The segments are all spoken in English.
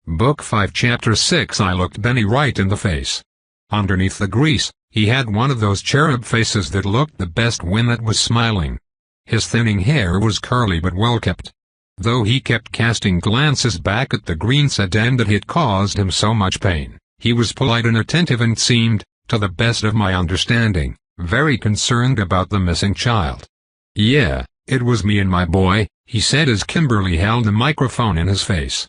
Book 5 Chapter 6. I looked Benny right in the face. Underneath the grease, he had one of those cherub faces that looked the best when it was smiling. His thinning hair was curly but well kept. Though he kept casting glances back at the green sedan that had caused him so much pain, he was polite and attentive and seemed, to the best of my understanding, very concerned about the missing child. "Yeah, it was me and my boy," he said as Kimberly held the microphone in his face.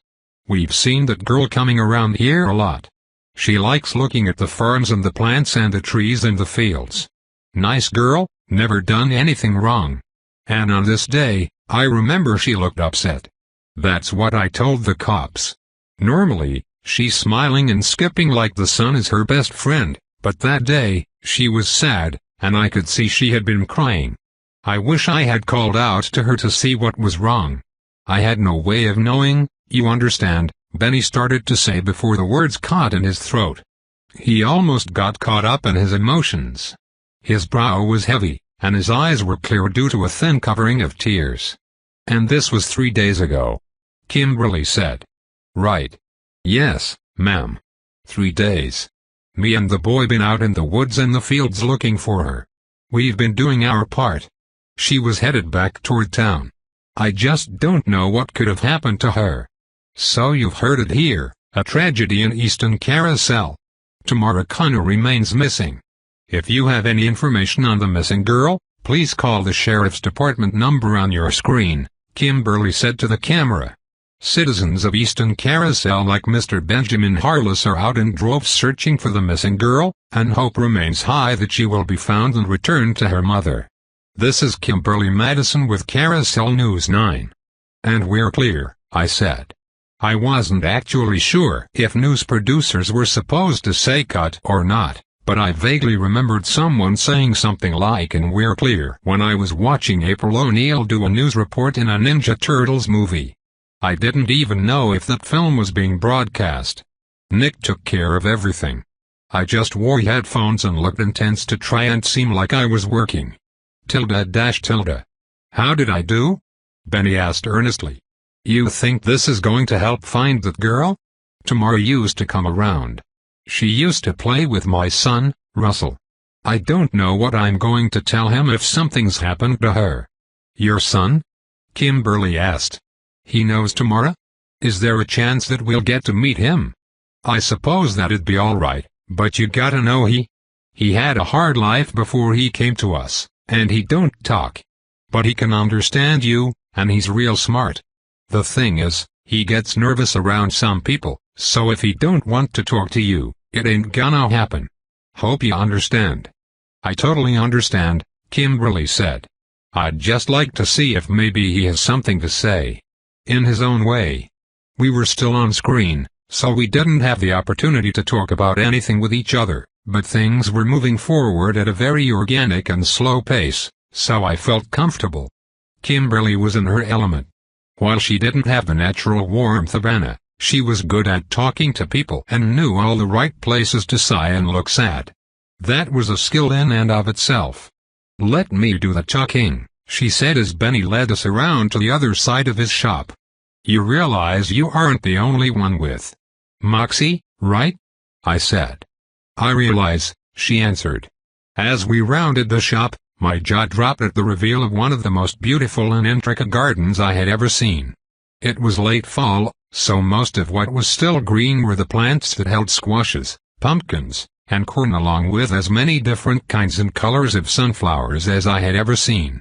"We've seen that girl coming around here a lot. She likes looking at the farms and the plants and the trees and the fields. Nice girl, never done anything wrong. And on this day, I remember she looked upset. That's what I told the cops. Normally, she's smiling and skipping like the sun is her best friend, but that day, she was sad, and I could see she had been crying. I wish I had called out to her to see what was wrong. I had no way of knowing, you understand," Benny started to say before the words caught in his throat. He almost got caught up in his emotions. His brow was heavy, and his eyes were clear due to a thin covering of tears. "And this was 3 days ago," Kimberly said. "Right. Yes, ma'am. 3 days. Me and the boy been out in the woods and the fields looking for her. We've been doing our part. She was headed back toward town. I just don't know what could have happened to her. So you've heard it here, a tragedy in Easton Carousel. Tamara Connor remains missing. If you have any information on the missing girl, please call the sheriff's department number on your screen," Kimberly said to the camera. "Citizens of Easton Carousel like Mr. Benjamin Harless are out in droves searching for the missing girl, and hope remains high that she will be found and returned to her mother. This is Kimberly Madison with Carousel News 9. And we're clear," I said. I wasn't actually sure if news producers were supposed to say cut or not, but I vaguely remembered someone saying something like "and we're clear" when I was watching April O'Neil do a news report in a Ninja Turtles movie. I didn't even know if that film was being broadcast. Nick took care of everything. I just wore headphones and looked intense to try and seem like I was working. "How did I do?" Benny asked earnestly. "You think this is going to help find that girl? Tamara used to come around. She used to play with my son, Russell. I don't know what I'm going to tell him if something's happened to her." "Your son?" Kimberly asked. "He knows Tamara? Is there a chance that we'll get to meet him?" "I suppose that'd be alright, but you gotta know he had a hard life before he came to us, and he don't talk. But he can understand you, and he's real smart. The thing is, he gets nervous around some people, so if he don't want to talk to you, it ain't gonna happen. Hope you understand." "I totally understand," Kimberly said. "I'd just like to see if maybe he has something to say. In his own way." We were still on screen, so we didn't have the opportunity to talk about anything with each other, but things were moving forward at a very organic and slow pace, so I felt comfortable. Kimberly was in her element. While she didn't have the natural warmth of Anna, she was good at talking to people and knew all the right places to sigh and look sad. That was a skill in and of itself. "Let me do the talking," she said as Benny led us around to the other side of his shop. "You realize you aren't the only one with Moxie, right?" I said. "I realize," she answered. As we rounded the shop, my jaw dropped at the reveal of one of the most beautiful and intricate gardens I had ever seen. It was late fall, so most of what was still green were the plants that held squashes, pumpkins, and corn along with as many different kinds and colors of sunflowers as I had ever seen.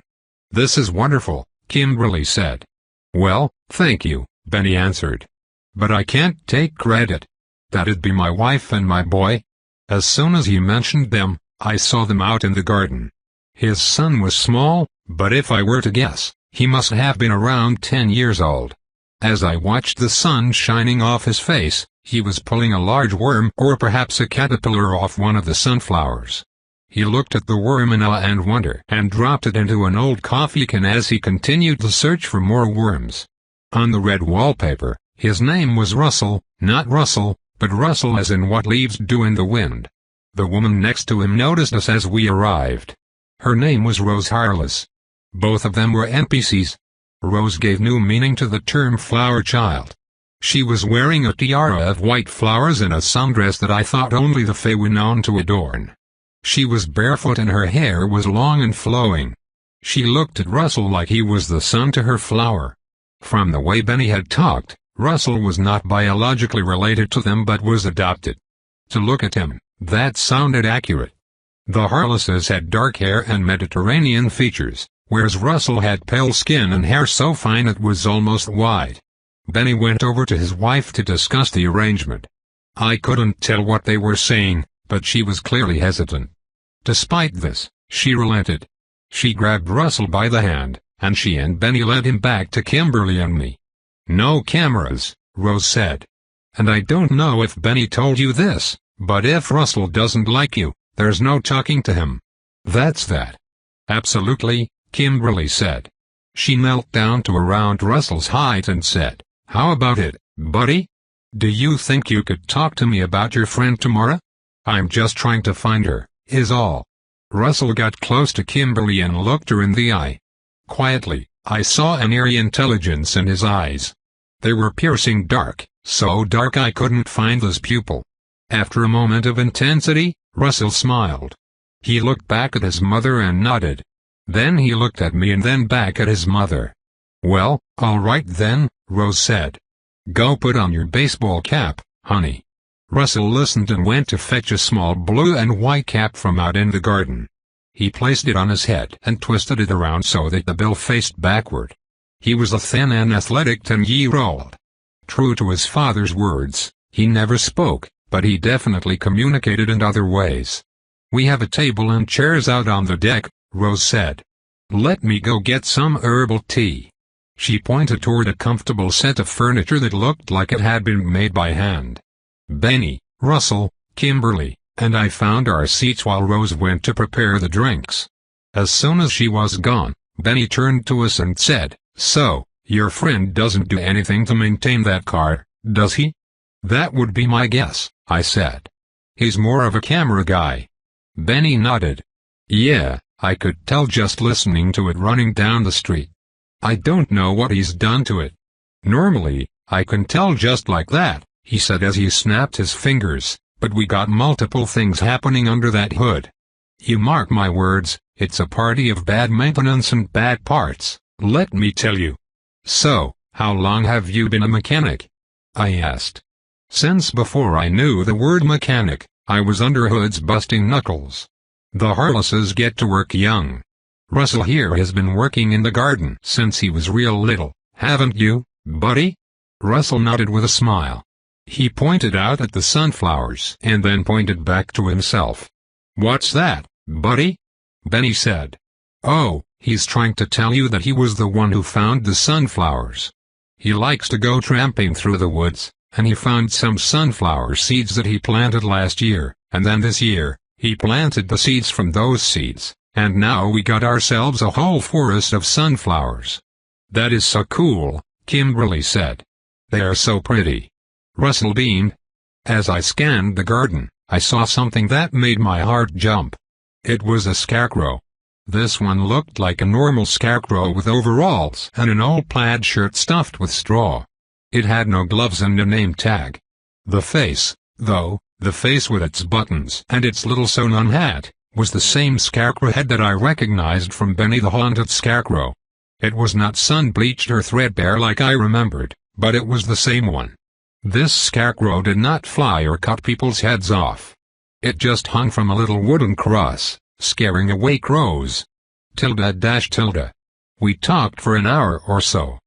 "This is wonderful," Kimberly said. "Well, thank you," Benny answered. "But I can't take credit. That'd be my wife and my boy." As soon as he mentioned them, I saw them out in the garden. His son was small, but if I were to guess, he must have been around 10 years old. As I watched the sun shining off his face, he was pulling a large worm or perhaps a caterpillar off one of the sunflowers. He looked at the worm in awe and wonder and dropped it into an old coffee can as he continued to search for more worms. On the red wallpaper, his name was Russell, not Russell, but Russell as in what leaves do in the wind. The woman next to him noticed us as we arrived. Her name was Rose Harless. Both of them were NPCs. Rose gave new meaning to the term flower child. She was wearing a tiara of white flowers and a sundress that I thought only the Fae were known to adorn. She was barefoot and her hair was long and flowing. She looked at Russell like he was the sun to her flower. From the way Benny had talked, Russell was not biologically related to them but was adopted. To look at him, that sounded accurate. The Harleses had dark hair and Mediterranean features, whereas Russell had pale skin and hair so fine it was almost white. Benny went over to his wife to discuss the arrangement. I couldn't tell what they were saying, but she was clearly hesitant. Despite this, she relented. She grabbed Russell by the hand, and she and Benny led him back to Kimberly and me. No cameras, Rose said. And I don't know if Benny told you this, but if Russell doesn't like you, there's no talking to him. That's that. Absolutely, Kimberly said. She knelt down to around Russell's height and said, "How about it, buddy? Do you think you could talk to me about your friend tomorrow? I'm just trying to find her, is all." Russell got close to Kimberly and looked her in the eye. Quietly, I saw an eerie intelligence in his eyes. They were piercing dark, so dark I couldn't find his pupil. After a moment of intensity, Russell smiled. He looked back at his mother and nodded. Then he looked at me and then back at his mother. "Well, all right then," Rose said. "Go put on your baseball cap, honey." Russell listened and went to fetch a small blue and white cap from out in the garden. He placed it on his head and twisted it around so that the bill faced backward. He was a thin and athletic 10-year-old. True to his father's words, he never spoke, but he definitely communicated in other ways. "We have a table and chairs out on the deck," Rose said. "Let me go get some herbal tea." She pointed toward a comfortable set of furniture that looked like it had been made by hand. Benny, Russell, Kimberly, and I found our seats while Rose went to prepare the drinks. As soon as she was gone, Benny turned to us and said, "So, your friend doesn't do anything to maintain that car, does he?" "That would be my guess," I said. "He's more of a camera guy." Benny nodded. "Yeah, I could tell just listening to it running down the street. I don't know what he's done to it. Normally, I can tell just like that," he said as he snapped his fingers, "but we got multiple things happening under that hood. You mark my words, it's a party of bad maintenance and bad parts, let me tell you." "So, how long have you been a mechanic?" I asked. Since before I knew the word mechanic, I was under hoods busting knuckles. The Harleses get to work young. Russell here has been working in the garden since he was real little, haven't you, buddy? Russell nodded with a smile. He pointed out at the sunflowers and then pointed back to himself. "What's that, buddy?" Benny said. "Oh, he's trying to tell you that he was the one who found the sunflowers. He likes to go tramping through the woods, and he found some sunflower seeds that he planted last year, and then this year, he planted the seeds from those seeds, and now we got ourselves a whole forest of sunflowers." "That is so cool," Kimberly said. "They are so pretty." Russell beamed. As I scanned the garden, I saw something that made my heart jump. It was a scarecrow. This one looked like a normal scarecrow with overalls and an old plaid shirt stuffed with straw. It had no gloves and a name tag. The face, though, the face with its buttons and its little sewn-on hat, was the same scarecrow head that I recognized from Benny the Haunted Scarecrow. It was not sun-bleached or threadbare like I remembered, but it was the same one. This scarecrow did not fly or cut people's heads off. It just hung from a little wooden cross, scaring away crows. __. We talked for an hour or so.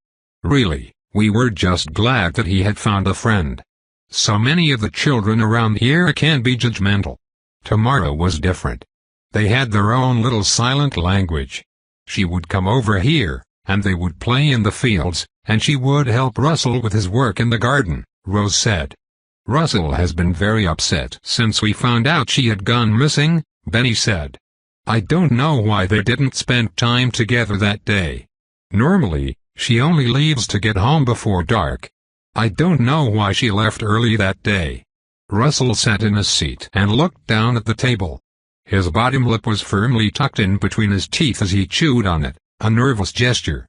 Really, we were just glad that he had found a friend. So many of the children around here can be judgmental. Tomorrow was different. They had their own little silent language. She would come over here, and they would play in the fields, and she would help Russell with his work in the garden, Rose said. "Russell has been very upset since we found out she had gone missing," Benny said. "I don't know why they didn't spend time together that day. Normally, she only leaves to get home before dark. I don't know why she left early that day." Russell sat in his seat and looked down at the table. His bottom lip was firmly tucked in between his teeth as he chewed on it, a nervous gesture.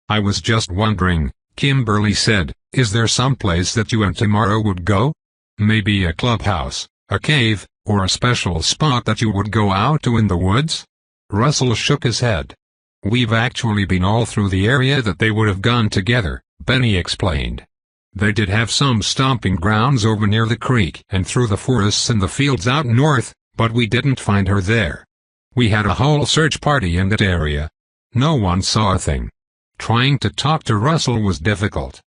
"I was just wondering," Kimberly said, "Is there some place that you and tomorrow would go? Maybe a clubhouse, a cave, or a special spot that you would go out to in the woods?" Russell shook his head. "We've actually been all through the area that they would have gone together," Benny explained. "They did have some stomping grounds over near the creek and through the forests and the fields out north, but we didn't find her there. We had a whole search party in that area. No one saw a thing." Trying to talk to Russell was difficult.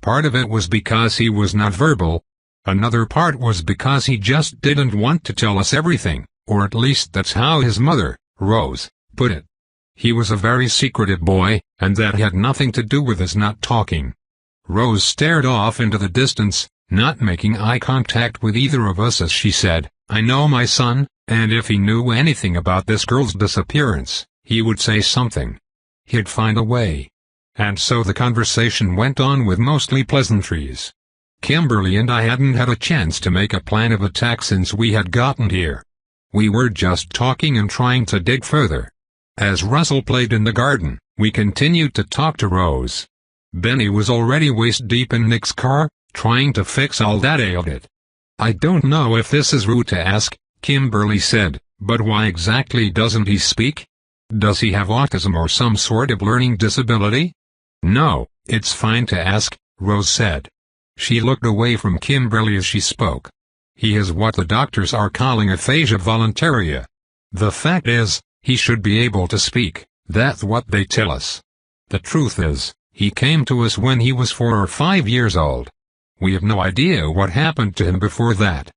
Part of it was because he was not verbal. Another part was because he just didn't want to tell us everything, or at least that's how his mother, Rose, put it. He was a very secretive boy, and that had nothing to do with his not talking. Rose stared off into the distance, not making eye contact with either of us as she said, "I know my son, and if he knew anything about this girl's disappearance, he would say something. He'd find a way." And so the conversation went on with mostly pleasantries. Kimberly and I hadn't had a chance to make a plan of attack since we had gotten here. We were just talking and trying to dig further. As Russell played in the garden, we continued to talk to Rose. Benny was already waist-deep in Nick's car, trying to fix all that ailed it. "I don't know if this is rude to ask," Kimberly said, "but why exactly doesn't he speak? Does he have autism or some sort of learning disability?" "No, it's fine to ask," Rose said. She looked away from Kimberly as she spoke. "He has what the doctors are calling aphasia voluntaria. The fact is, he should be able to speak, that's what they tell us. The truth is, he came to us when he was 4 or 5 years old. We have no idea what happened to him before that.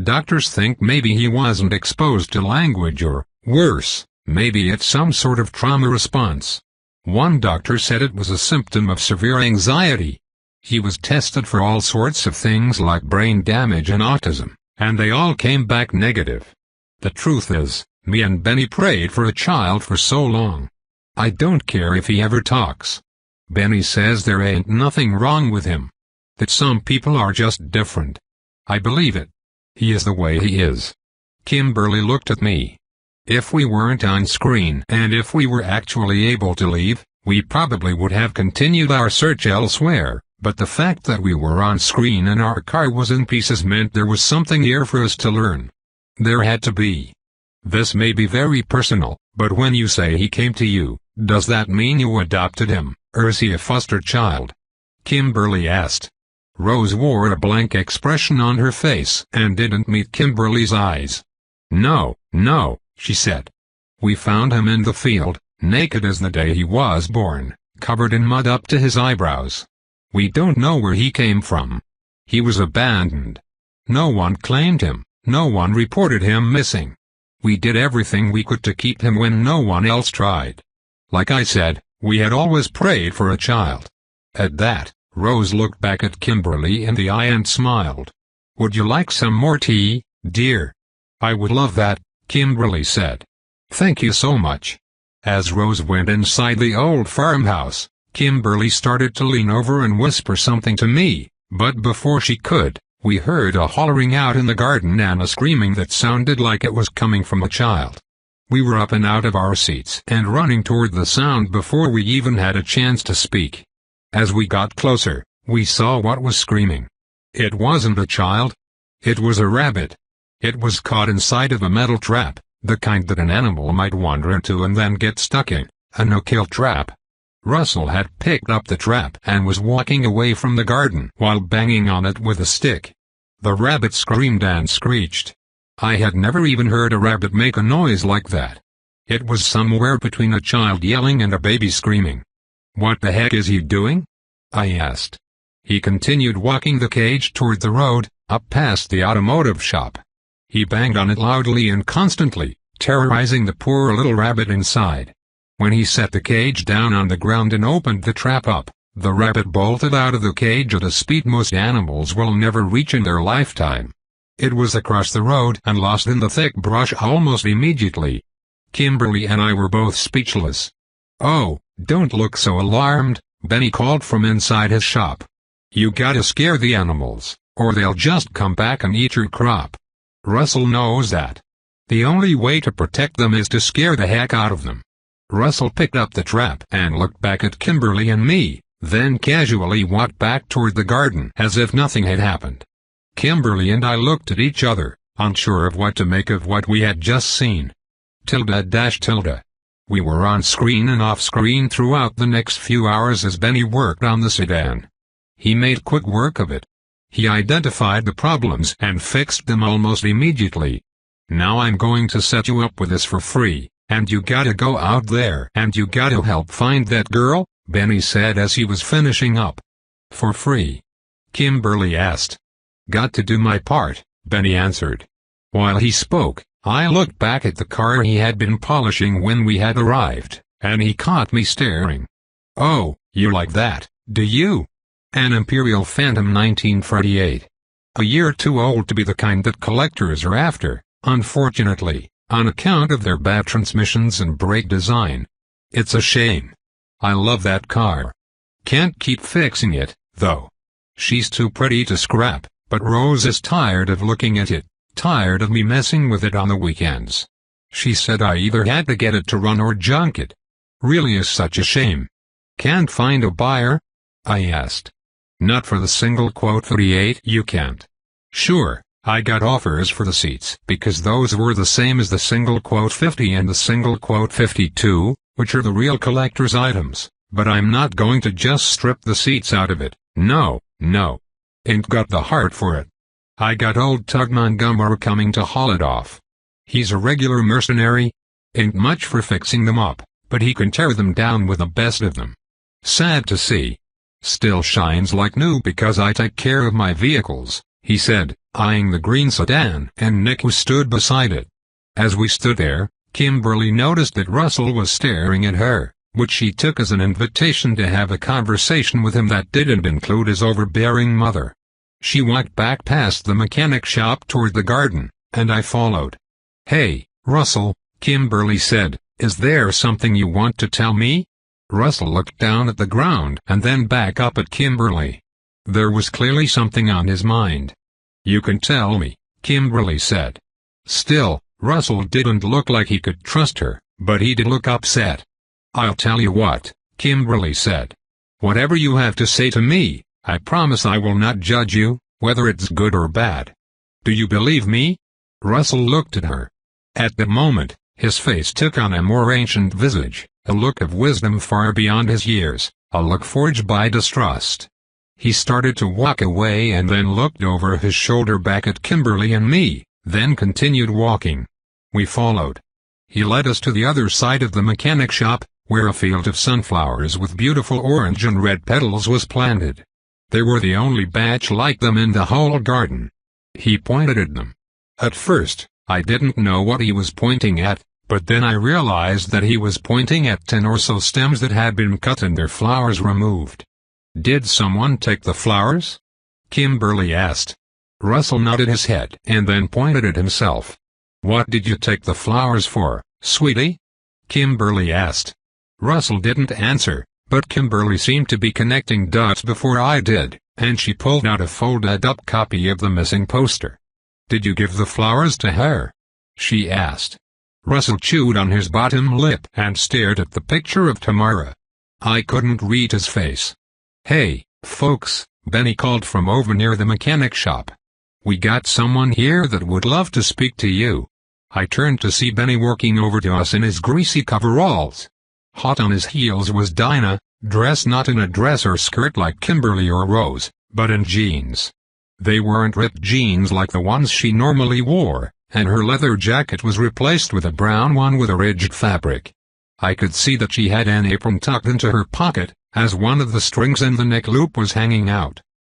Doctors think maybe he wasn't exposed to language or, worse, maybe it's some sort of trauma response. One doctor said it was a symptom of severe anxiety. He was tested for all sorts of things like brain damage and autism, and they all came back negative. The truth is, me and Benny prayed for a child for so long. I don't care if he ever talks. Benny says there ain't nothing wrong with him. That some people are just different. I believe it. He is the way he is." Kimberly looked at me. "If we weren't on screen and if we were actually able to leave, we probably would have continued our search elsewhere, but the fact that we were on screen and our car was in pieces meant there was something here for us to learn. There had to be. This may be very personal, but when you say he came to you, does that mean you adopted him, or is he a foster child?" Kimberly asked. Rose wore a blank expression on her face and didn't meet Kimberly's eyes. No, she said. "We found him in the field, naked as the day he was born, covered in mud up to his eyebrows. We don't know where he came from. He was abandoned. No one claimed him, no one reported him missing. We did everything we could to keep him when no one else tried. Like I said, we had always prayed for a child." At that, Rose looked back at Kimberly in the eye and smiled. "Would you like some more tea, dear?" "I would love that," Kimberly said. "Thank you so much." As Rose went inside the old farmhouse, Kimberly started to lean over and whisper something to me, but before she could, we heard a hollering out in the garden and a screaming that sounded like it was coming from a child. We were up and out of our seats and running toward the sound before we even had a chance to speak. As we got closer, we saw what was screaming. It wasn't a child. It was a rabbit. It was caught inside of a metal trap, the kind that an animal might wander into and then get stuck in, a no-kill trap. Russell had picked up the trap and was walking away from the garden while banging on it with a stick. The rabbit screamed and screeched. I had never even heard a rabbit make a noise like that. It was somewhere between a child yelling and a baby screaming. "What the heck is he doing?" I asked. He continued walking the cage toward the road, up past the automotive shop. He banged on it loudly and constantly, terrorizing the poor little rabbit inside. When he set the cage down on the ground and opened the trap up, the rabbit bolted out of the cage at a speed most animals will never reach in their lifetime. It was across the road and lost in the thick brush almost immediately. Kimberly and I were both speechless. "Oh, don't look so alarmed," Benny called from inside his shop. "You gotta scare the animals, or they'll just come back and eat your crop. Russell knows that. The only way to protect them is to scare the heck out of them." Russell picked up the trap and looked back at Kimberly and me, then casually walked back toward the garden as if nothing had happened. Kimberly and I looked at each other, unsure of what to make of what we had just seen. _. We were on screen and off screen throughout the next few hours as Benny worked on the sedan. He made quick work of it. He identified the problems and fixed them almost immediately. Now I'm going to set you up with this for free, and you gotta go out there and you gotta help find that girl, Benny said as he was finishing up. For free? Kimberly asked. Got to do my part, Benny answered. While he spoke, I looked back at the car he had been polishing when we had arrived, and he caught me staring. Oh, you like that, do you? An Imperial Phantom 1948. A year too old to be the kind that collectors are after, unfortunately, on account of their bad transmissions and brake design. It's a shame. I love that car. Can't keep fixing it, though. She's too pretty to scrap, but Rose is tired of looking at it, tired of me messing with it on the weekends. She said I either had to get it to run or junk it. Really is such a shame. Can't find a buyer? I asked. Not for the single quote 48 you can't. Sure, I got offers for the seats because those were the same as the single quote 50 and the single quote 52, which are the real collector's items, but I'm not going to just strip the seats out of it, no. Ain't got the heart for it. I got old Tug Montgomery coming to haul it off. He's a regular mercenary. Ain't much for fixing them up, but he can tear them down with the best of them. Sad to see. Still shines like new because I take care of my vehicles, he said, eyeing the green sedan and Nick who stood beside it. As we stood there, Kimberly noticed that Russell was staring at her, which she took as an invitation to have a conversation with him that didn't include his overbearing mother. She walked back past the mechanic shop toward the garden, and I followed. Hey, Russell, Kimberly said, is there something you want to tell me? Russell looked down at the ground and then back up at Kimberly. There was clearly something on his mind. You can tell me, Kimberly said. Still, Russell didn't look like he could trust her, but he did look upset. I'll tell you what, Kimberly said. Whatever you have to say to me, I promise I will not judge you, whether it's good or bad. Do you believe me? Russell looked at her. At the moment, his face took on a more ancient visage, a look of wisdom far beyond his years, a look forged by distrust. He started to walk away and then looked over his shoulder back at Kimberly and me, then continued walking. We followed. He led us to the other side of the mechanic shop, where a field of sunflowers with beautiful orange and red petals was planted. They were the only batch like them in the whole garden. He pointed at them. At first, I didn't know what he was pointing at, but then I realized that he was pointing at 10 or so stems that had been cut and their flowers removed. Did someone take the flowers? Kimberly asked. Russell nodded his head and then pointed at himself. What did you take the flowers for, sweetie? Kimberly asked. Russell didn't answer, but Kimberly seemed to be connecting dots before I did, and she pulled out a folded-up copy of the missing poster. Did you give the flowers to her? She asked. Russell chewed on his bottom lip and stared at the picture of Tamara. I couldn't read his face. Hey, folks, Benny called from over near the mechanic shop. We got someone here that would love to speak to you. I turned to see Benny working over to us in his greasy coveralls. Hot on his heels was Dinah, dressed not in a dress or skirt like Kimberly or Rose, but in jeans. They weren't ripped jeans like the ones she normally wore, and her leather jacket was replaced with a brown one with a rigid fabric. I could see that she had an apron tucked into her pocket, as one of the strings in the neck loop was hanging out.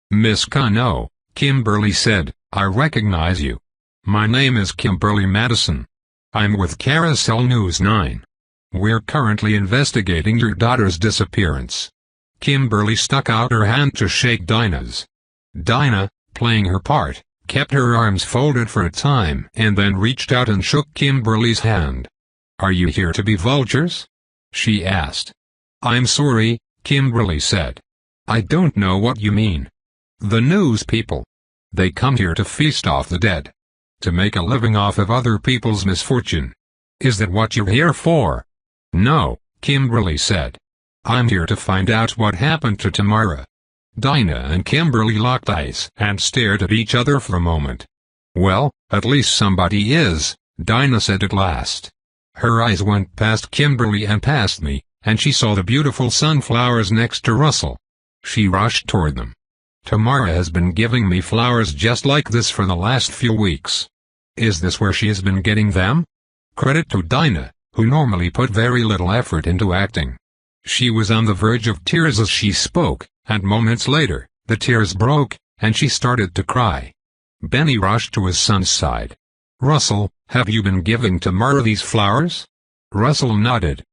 Miss Cano, Kimberly said, I recognize you. My name is Kimberly Madison. I'm with Carousel News 9. We're currently investigating your daughter's disappearance. Kimberly stuck out her hand to shake Dinah's. Dinah, playing her part, kept her arms folded for a time and then reached out and shook Kimberly's hand. Are you here to be vultures? She asked. I'm sorry, Kimberly said. I don't know what you mean. The news people. They come here to feast off the dead. To make a living off of other people's misfortune. Is that what you're here for? No, Kimberly said. I'm here to find out what happened to Tamara." Dinah and Kimberly locked eyes and stared at each other for a moment. "Well, at least somebody is," Dinah said at last. Her eyes went past Kimberly and past me, and she saw the beautiful sunflowers next to Russell. She rushed toward them. "Tamara has been giving me flowers just like this for the last few weeks. Is this where she has been getting them?" Credit to Dinah, who normally put very little effort into acting. She was on the verge of tears as she spoke, and moments later, the tears broke, and she started to cry. Benny rushed to his son's side. "Russell, have you been giving Tamara these flowers?" Russell nodded.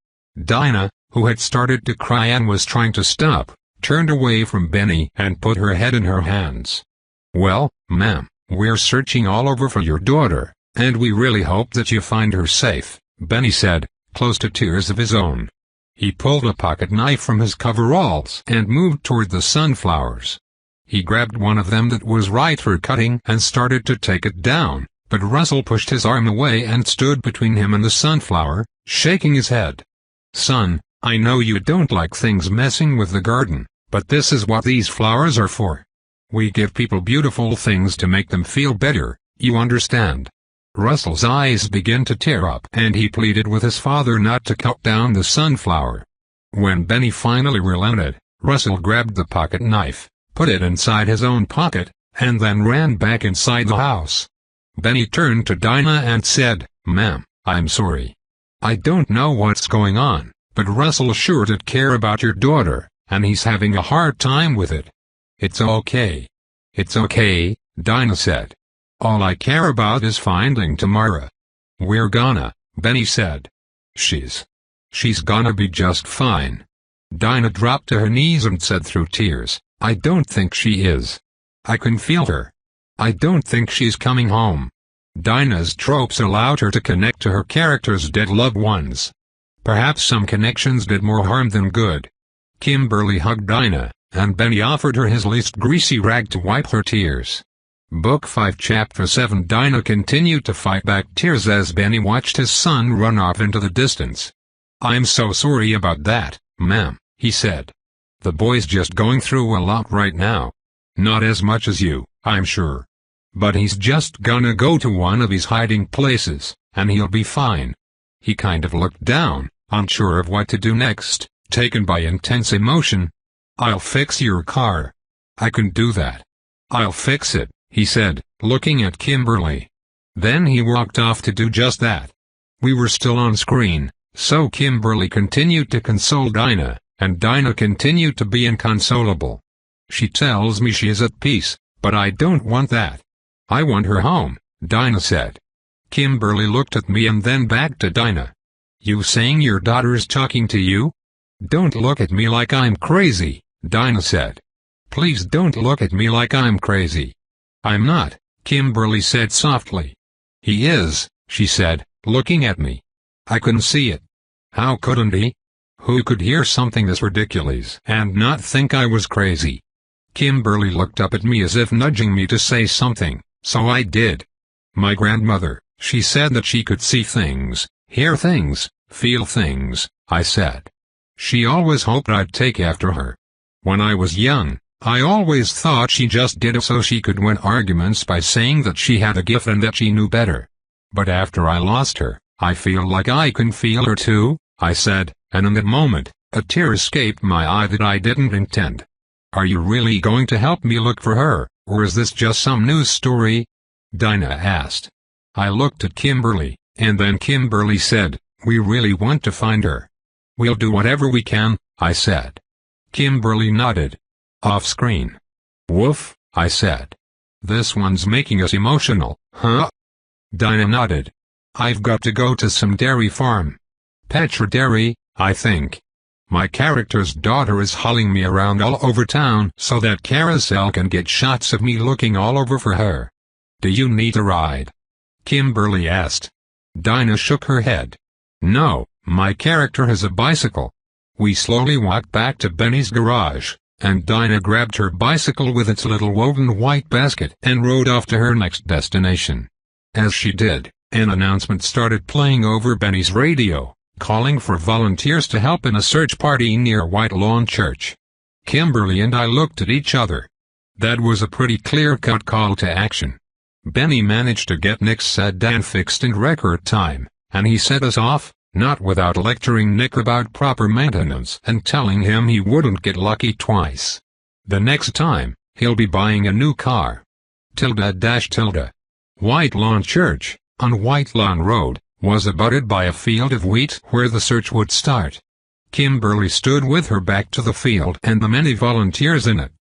Dinah, who had started to cry and was trying to stop, turned away from Benny and put her head in her hands. "Well, ma'am, we're searching all over for your daughter, and we really hope that you find her safe," Benny said, close to tears of his own. He pulled a pocket knife from his coveralls and moved toward the sunflowers. He grabbed one of them that was right for cutting and started to take it down, but Russell pushed his arm away and stood between him and the sunflower, shaking his head. "Son, I know you don't like things messing with the garden, but this is what these flowers are for. We give people beautiful things to make them feel better, you understand." Russell's eyes began to tear up and he pleaded with his father not to cut down the sunflower. When Benny finally relented, Russell grabbed the pocket knife, put it inside his own pocket, and then ran back inside the house. Benny turned to Dinah and said, "Ma'am, I'm sorry. I don't know what's going on, but Russell sure did care about your daughter, and he's having a hard time with it." "It's okay. It's okay," Dinah said. "All I care about is finding Tamara." "We're gonna," Benny said. She's gonna be just fine." Dinah dropped to her knees and said through tears, "I don't think she is. I can feel her. I don't think she's coming home." Dinah's tropes allowed her to connect to her character's dead loved ones. Perhaps some connections did more harm than good. Kimberly hugged Dinah, and Benny offered her his least greasy rag to wipe her tears. Book 5 Chapter 7 Dinah continued to fight back tears as Benny watched his son run off into the distance. "I'm so sorry about that, ma'am," he said. "The boy's just going through a lot right now. Not as much as you, I'm sure. But he's just gonna go to one of his hiding places, and he'll be fine." He kind of looked down, unsure of what to do next, taken by intense emotion. "I'll fix your car. I can do that. I'll fix it," he said, looking at Kimberly. Then he walked off to do just that. We were still on screen, so Kimberly continued to console Dinah, and Dinah continued to be inconsolable. "She tells me she is at peace, but I don't want that. I want her home," Dinah said. Kimberly looked at me and then back to Dinah. "You saying your daughter's talking to you?" "Don't look at me like I'm crazy," Dinah said. "Please don't look at me like I'm crazy." "I'm not," Kimberly said softly. "He is," she said, looking at me. "I couldn't see it." "How couldn't he? Who could hear something this ridiculous and not think I was crazy?" Kimberly looked up at me as if nudging me to say something, so I did. "My grandmother, she said that she could see things, hear things, feel things," I said. "She always hoped I'd take after her. When I was young, I always thought she just did it so she could win arguments by saying that she had a gift and that she knew better. But after I lost her, I feel like I can feel her too," I said, and in that moment, a tear escaped my eye that I didn't intend. "Are you really going to help me look for her, or is this just some news story?" Dinah asked. I looked at Kimberly, and then Kimberly said, "We really want to find her." "We'll do whatever we can," I said. Kimberly nodded. Off-screen. "Woof," I said. "This one's making us emotional, huh?" Dinah nodded. "I've got to go to some dairy farm. Petra Dairy, I think. My character's daughter is hauling me around all over town so that Carousel can get shots of me looking all over for her. Do you need a ride?" Kimberly asked. Dinah shook her head. "No, my character has a bicycle." We slowly walked back to Benny's garage, and Dinah grabbed her bicycle with its little woven white basket and rode off to her next destination. As she did, an announcement started playing over Benny's radio. calling for volunteers to help in a search party near White Lawn Church. Kimberly and I looked at each other. That was a pretty clear-cut call to action. Benny managed to get Nick's sedan fixed in record time, and he set us off, not without lecturing Nick about proper maintenance and telling him he wouldn't get lucky twice. The next time, he'll be buying a new car. White Lawn Church, on White Lawn Road, was abutted by a field of wheat where the search would start. Kimberly stood with her back to the field and the many volunteers in it.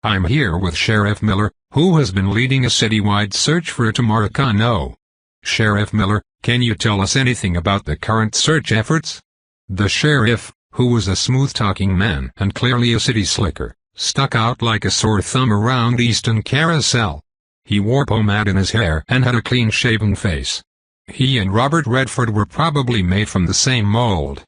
I'm here with Sheriff Miller, who has been leading a citywide search for Tomorrow. Sheriff Miller, can you tell us anything about the current search efforts? The sheriff, who was a smooth-talking man and clearly a city slicker, stuck out like a sore thumb around Easton Carousel. He wore pomade in his hair and had a clean-shaven face. He and Robert Redford were probably made from the same mold.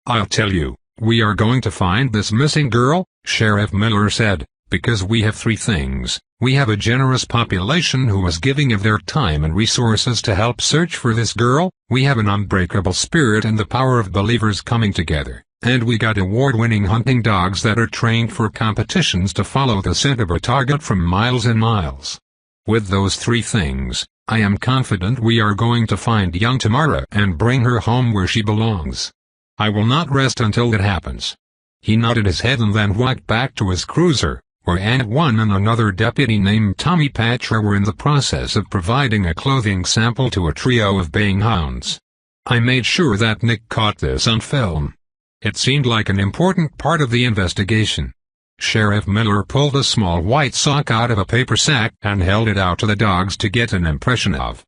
I'll tell you, we are going to find this missing girl, Sheriff Miller said, because we have three things. We have a generous population who is giving of their time and resources to help search for this girl, we have an unbreakable spirit and the power of believers coming together, and we got award-winning hunting dogs that are trained for competitions to follow the scent of a target from miles and miles. With those three things, I am confident we are going to find young Tamara and bring her home where she belongs. I will not rest until that happens. He nodded his head and then walked back to his cruiser, where Aunt One and another deputy named Tommy Patra were in the process of providing a clothing sample to a trio of baying hounds. I made sure that Nick caught this on film. It seemed like an important part of the investigation. Sheriff Miller pulled a small white sock out of a paper sack and held it out to the dogs to get an impression of.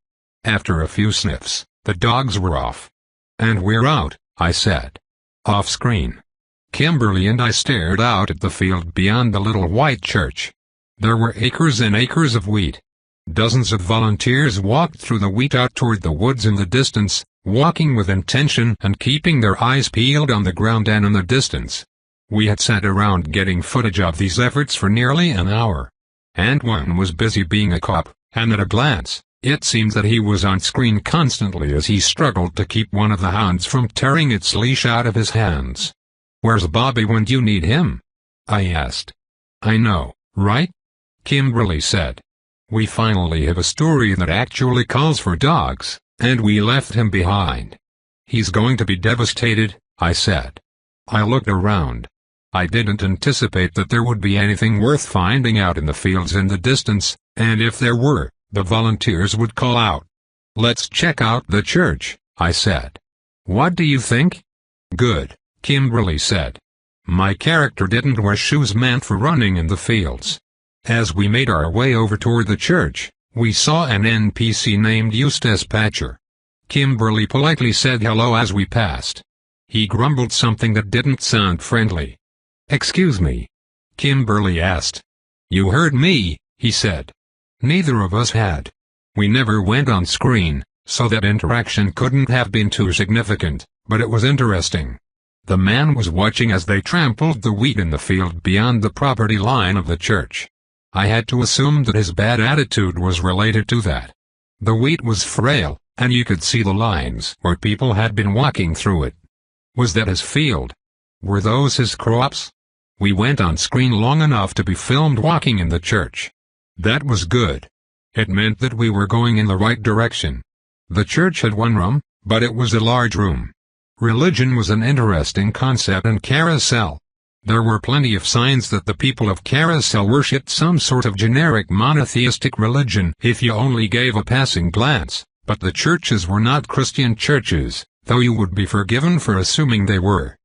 After a few sniffs, the dogs were off. And we're out, I said. Off screen. Kimberly and I stared out at the field beyond the little white church. There were acres and acres of wheat. Dozens of volunteers walked through the wheat out toward the woods in the distance, walking with intention and keeping their eyes peeled on the ground and in the distance. We had sat around getting footage of these efforts for nearly an hour. And one was busy being a cop, and at a glance, it seemed that he was on screen constantly as he struggled to keep one of the hounds from tearing its leash out of his hands. "Where's Bobby when you need him?" I asked. "I know, right?" Kimberly said. "We finally have a story that actually calls for dogs, and we left him behind." "He's going to be devastated," I said. I looked around. I didn't anticipate that there would be anything worth finding out in the fields in the distance, and if there were, the volunteers would call out. "Let's check out the church," I said. "What do you think?" "Good," Kimberly said. My character didn't wear shoes meant for running in the fields. As we made our way over toward the church, we saw an NPC named Eustace Patcher. Kimberly politely said hello as we passed. He grumbled something that didn't sound friendly. "Excuse me?" Kimberly asked. "You heard me," he said. Neither of us had. We never went on screen, so that interaction couldn't have been too significant, but it was interesting. The man was watching as they trampled the wheat in the field beyond the property line of the church. I had to assume that his bad attitude was related to that. The wheat was frail, and you could see the lines where people had been walking through it. Was that his field? Were those his crops? We went on screen long enough to be filmed walking in the church. That was good. It meant that we were going in the right direction. The church had one room, but it was a large room. Religion was an interesting concept in Carousel. There were plenty of signs that the people of Carousel worshipped some sort of generic monotheistic religion if you only gave a passing glance, but the churches were not Christian churches, though you would be forgiven for assuming they were.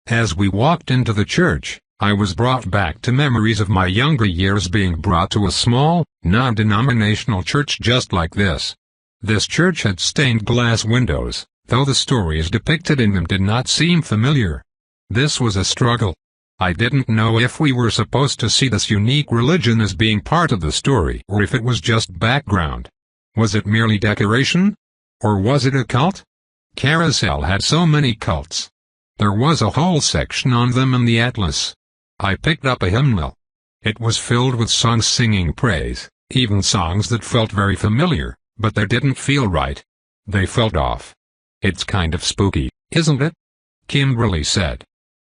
As we walked into the church, I was brought back to memories of my younger years being brought to a small, non-denominational church just like this. This church had stained glass windows, though the stories depicted in them did not seem familiar. This was a struggle. I didn't know if we were supposed to see this unique religion as being part of the story or if it was just background. Was it merely decoration? Or was it a cult? Carousel had so many cults. There was a whole section on them in the atlas. I picked up a hymnal. It was filled with songs singing praise, even songs that felt very familiar, but they didn't feel right. They felt off. It's kind of spooky, isn't it? Kimberly said.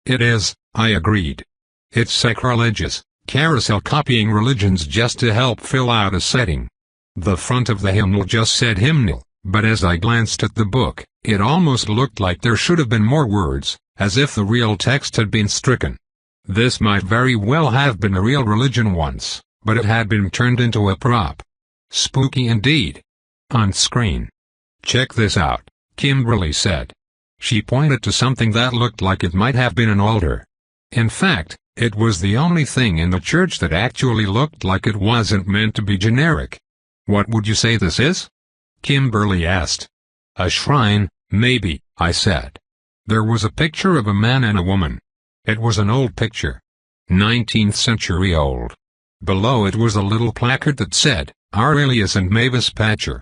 It is, I agreed. It's sacrilegious, Carousel copying religions just to help fill out a setting. The front of the hymnal just said hymnal, but as I glanced at the book, it almost looked like there should have been more words, as if the real text had been stricken. This might very well have been a real religion once, but it had been turned into a prop. Spooky indeed. On screen. Check this out, Kimberly said. She pointed to something that looked like it might have been an altar. In fact, it was the only thing in the church that actually looked like it wasn't meant to be generic. What would you say this is? Kimberly asked. A shrine, maybe, I said. There was a picture of a man and a woman. It was an old picture. 19th century old. Below it was a little placard that said, Aurelius and Mavis Patcher.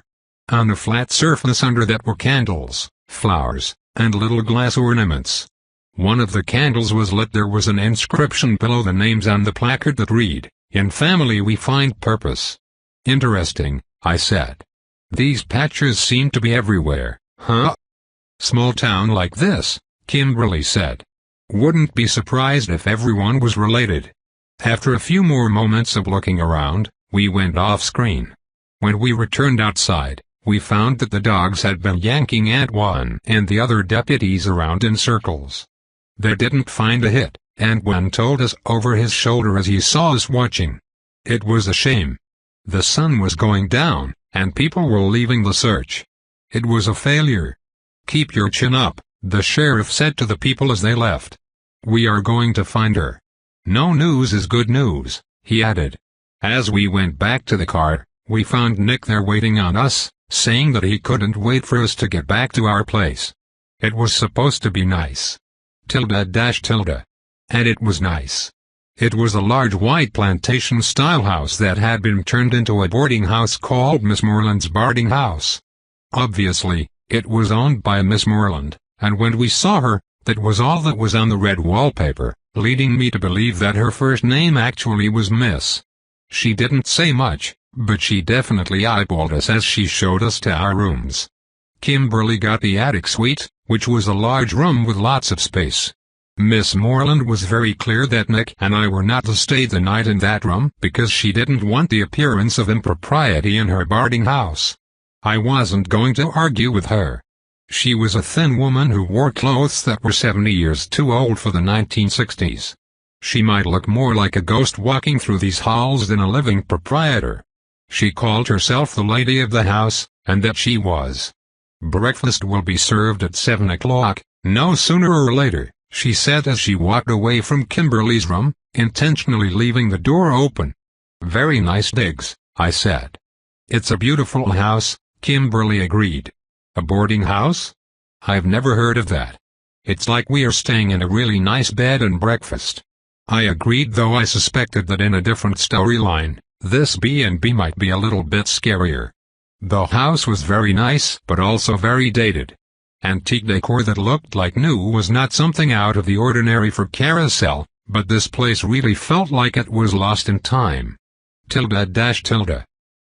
On the flat surface under that were candles, flowers, and little glass ornaments. One of the candles was lit. There was an inscription below the names on the placard that read, In family we find purpose. Interesting, I said. These Patchers seem to be everywhere, huh? Small town like this, Kimberly said. Wouldn't be surprised if everyone was related. After a few more moments of looking around, we went off-screen. When we returned outside, we found that the dogs had been yanking Aunt Juan and the other deputies around in circles. They didn't find a hit, Aunt Juan told us over his shoulder as he saw us watching. It was a shame. The sun was going down, and people were leaving the search. It was a failure. Keep your chin up, the sheriff said to the people as they left. We are going to find her. No news is good news, he added. As we went back to the car, we found Nick there waiting on us, saying that he couldn't wait for us to get back to our place. It was supposed to be nice. And it was nice. It was a large white plantation-style house that had been turned into a boarding house called Miss Moreland's boarding house. Obviously, it was owned by Miss Moreland, and when we saw her, that was all that was on the red wallpaper, leading me to believe that her first name actually was Miss. She didn't say much, but she definitely eyeballed us as she showed us to our rooms. Kimberly got the attic suite, which was a large room with lots of space. Miss Moreland was very clear that Nick and I were not to stay the night in that room because she didn't want the appearance of impropriety in her boarding house. I wasn't going to argue with her. She was a thin woman who wore clothes that were 70 years too old for the 1960s. She might look more like a ghost walking through these halls than a living proprietor. She called herself the lady of the house, and that she was. Breakfast will be served at 7 o'clock, no sooner or later, she said as she walked away from Kimberly's room, intentionally leaving the door open. Very nice digs, I said. It's a beautiful house, Kimberly agreed. A boarding house? I've never heard of that. It's like we are staying in a really nice bed and breakfast. I agreed, though I suspected that in a different storyline, this B&B might be a little bit scarier. The house was very nice but also very dated. Antique decor that looked like new was not something out of the ordinary for Carousel, but this place really felt like it was lost in time.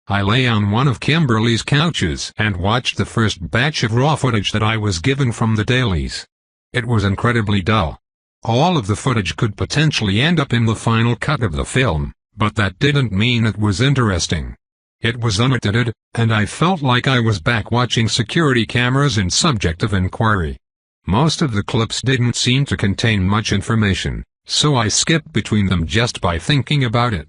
I lay on one of Kimberly's couches and watched the first batch of raw footage that I was given from the dailies. It was incredibly dull. All of the footage could potentially end up in the final cut of the film, but that didn't mean it was interesting. It was unedited, and I felt like I was back watching security cameras in Subject of Inquiry. Most of the clips didn't seem to contain much information, so I skipped between them just by thinking about it.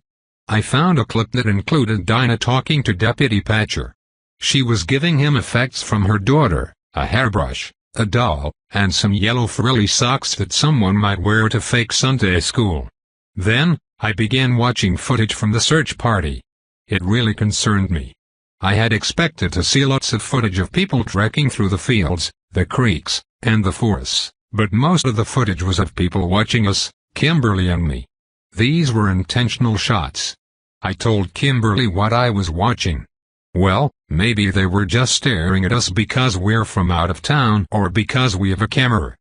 I found a clip that included Dinah talking to Deputy Patcher. She was giving him effects from her daughter, a hairbrush, a doll, and some yellow frilly socks that someone might wear to fake Sunday school. Then, I began watching footage from the search party. It really concerned me. I had expected to see lots of footage of people trekking through the fields, the creeks, and the forests, but most of the footage was of people watching us, Kimberly and me. These were intentional shots. I told Kimberly what I was watching. Well, maybe they were just staring at us because we're from out of town or because we have a camera.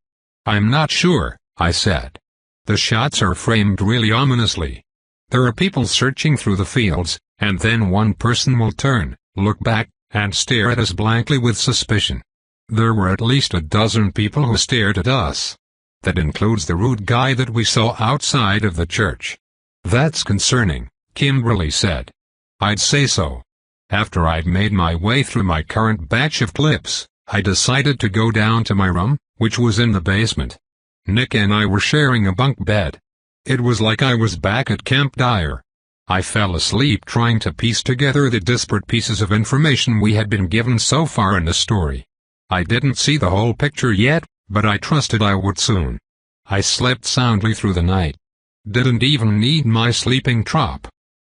I'm not sure, I said. The shots are framed really ominously. There are people searching through the fields, and then one person will turn, look back, and stare at us blankly with suspicion. There were at least a dozen people who stared at us. That includes the rude guy that we saw outside of the church. That's concerning, Kimberly said. I'd say so. After I'd made my way through my current batch of clips, I decided to go down to my room, which was in the basement. Nick and I were sharing a bunk bed. It was like I was back at Camp Dyer. I fell asleep trying to piece together the disparate pieces of information we had been given so far in the story. I didn't see the whole picture yet, but I trusted I would soon. I slept soundly through the night. Didn't even need my sleeping drop.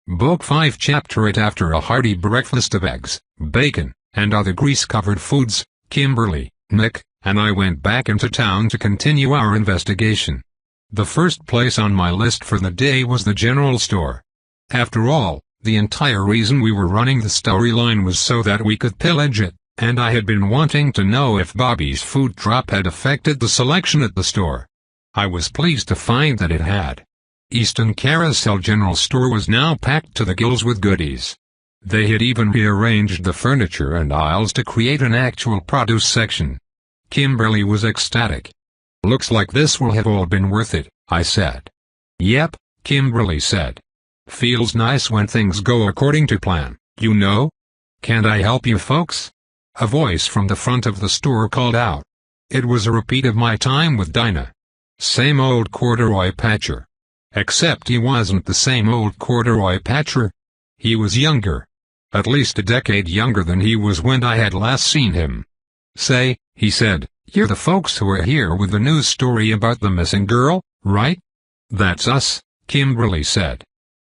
Book 5 Chapter 8 After a hearty breakfast of eggs, bacon, and other grease-covered foods, Kimberly, Nick, and I went back into town to continue our investigation. The first place on my list for the day was the general store. After all, the entire reason we were running the storyline was so that we could pillage it, and I had been wanting to know if Bobby's food drop had affected the selection at the store. I was pleased to find that it had. Easton Carousel General Store was now packed to the gills with goodies. They had even rearranged the furniture and aisles to create an actual produce section. Kimberly was ecstatic. Looks like this will have all been worth it, I said. Yep, Kimberly said. Feels nice when things go according to plan, you know? Can't I help you folks? A voice from the front of the store called out. It was a repeat of my time with Dinah. Same old corduroy patcher. Except he wasn't the same old corduroy patcher. He was younger. At least a decade younger than he was when I had last seen him. Say, he said, you're the folks who are here with the news story about the missing girl, right? That's us, Kimberly said.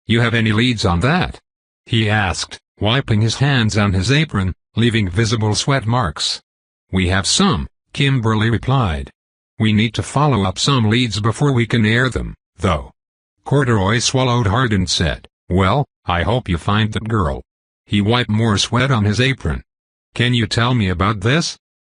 You have any leads on that? He asked, wiping his hands on his apron, leaving visible sweat marks. We have some, Kimberly replied. We need to follow up some leads before we can air them, though. Corduroy swallowed hard and said, well, I hope you find that girl. He wiped more sweat on his apron. Can you tell me about this?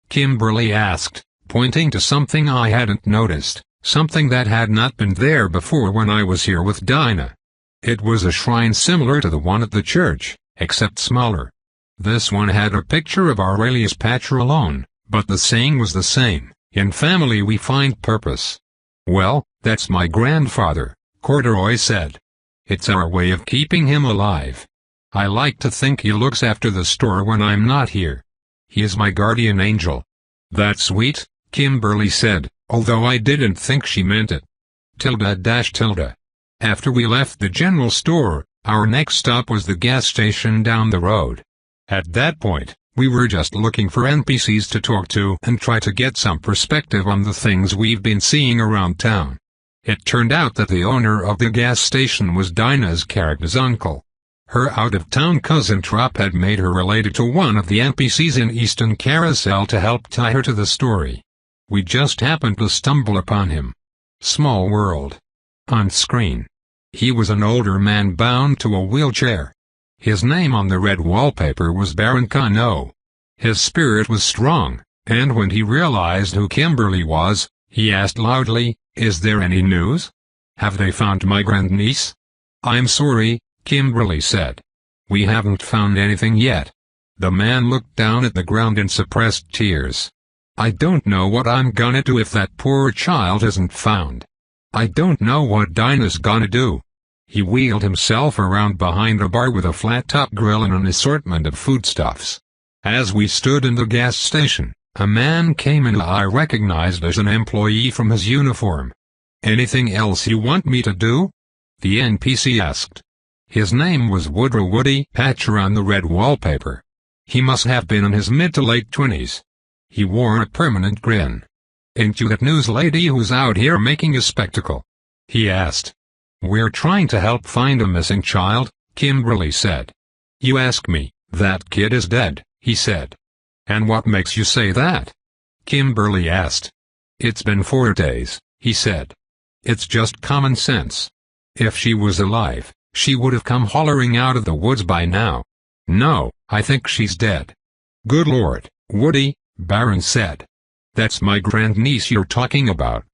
Kimberly asked, pointing to something I hadn't noticed, something that had not been there before when I was here with Dinah. It was a shrine similar to the one at the church, except smaller. This one had a picture of Aurelius Patcher alone, but the saying was the same, in family we find purpose. Well, that's my grandfather, Corduroy said. It's our way of keeping him alive. I like to think he looks after the store when I'm not here. He is my guardian angel. That's sweet, Kimberly said, although I didn't think she meant it. Tilde. After we left the general store, our next stop was the gas station down the road. At that point, we were just looking for NPCs to talk to and try to get some perspective on the things we've been seeing around town. It turned out that the owner of the gas station was Dinah's character's uncle. Her out-of-town cousin Trop had made her related to one of the NPCs in Easton Carousel to help tie her to the story. We just happened to stumble upon him. Small world. On screen. He was an older man bound to a wheelchair. His name on the red wallpaper was Baron Kano. His spirit was strong, and when he realized who Kimberly was, he asked loudly, "Is there any news? Have they found my grandniece?" "I'm sorry," Kimberly said. "We haven't found anything yet." The man looked down at the ground and suppressed tears. "I don't know what I'm gonna do if that poor child isn't found. I don't know what Dinah's gonna do." He wheeled himself around behind a bar with a flat-top grill and an assortment of foodstuffs. As we stood in the gas station, a man came in I recognized as an employee from his uniform. "Anything else you want me to do?" the NPC asked. His name was Woody Patcher on the red wallpaper. He must have been in his mid to late 20s. He wore a permanent grin. "Ain't you that news lady who's out here making a spectacle?" he asked. "We're trying to help find a missing child," Kimberly said. "You ask me, that kid is dead," he said. "And what makes you say that?" Kimberly asked. "It's been 4 days," he said. "It's just common sense. If she was alive, she would have come hollering out of the woods by now. No, I think she's dead." "Good Lord, Woody," Baron said. "That's my grandniece you're talking about."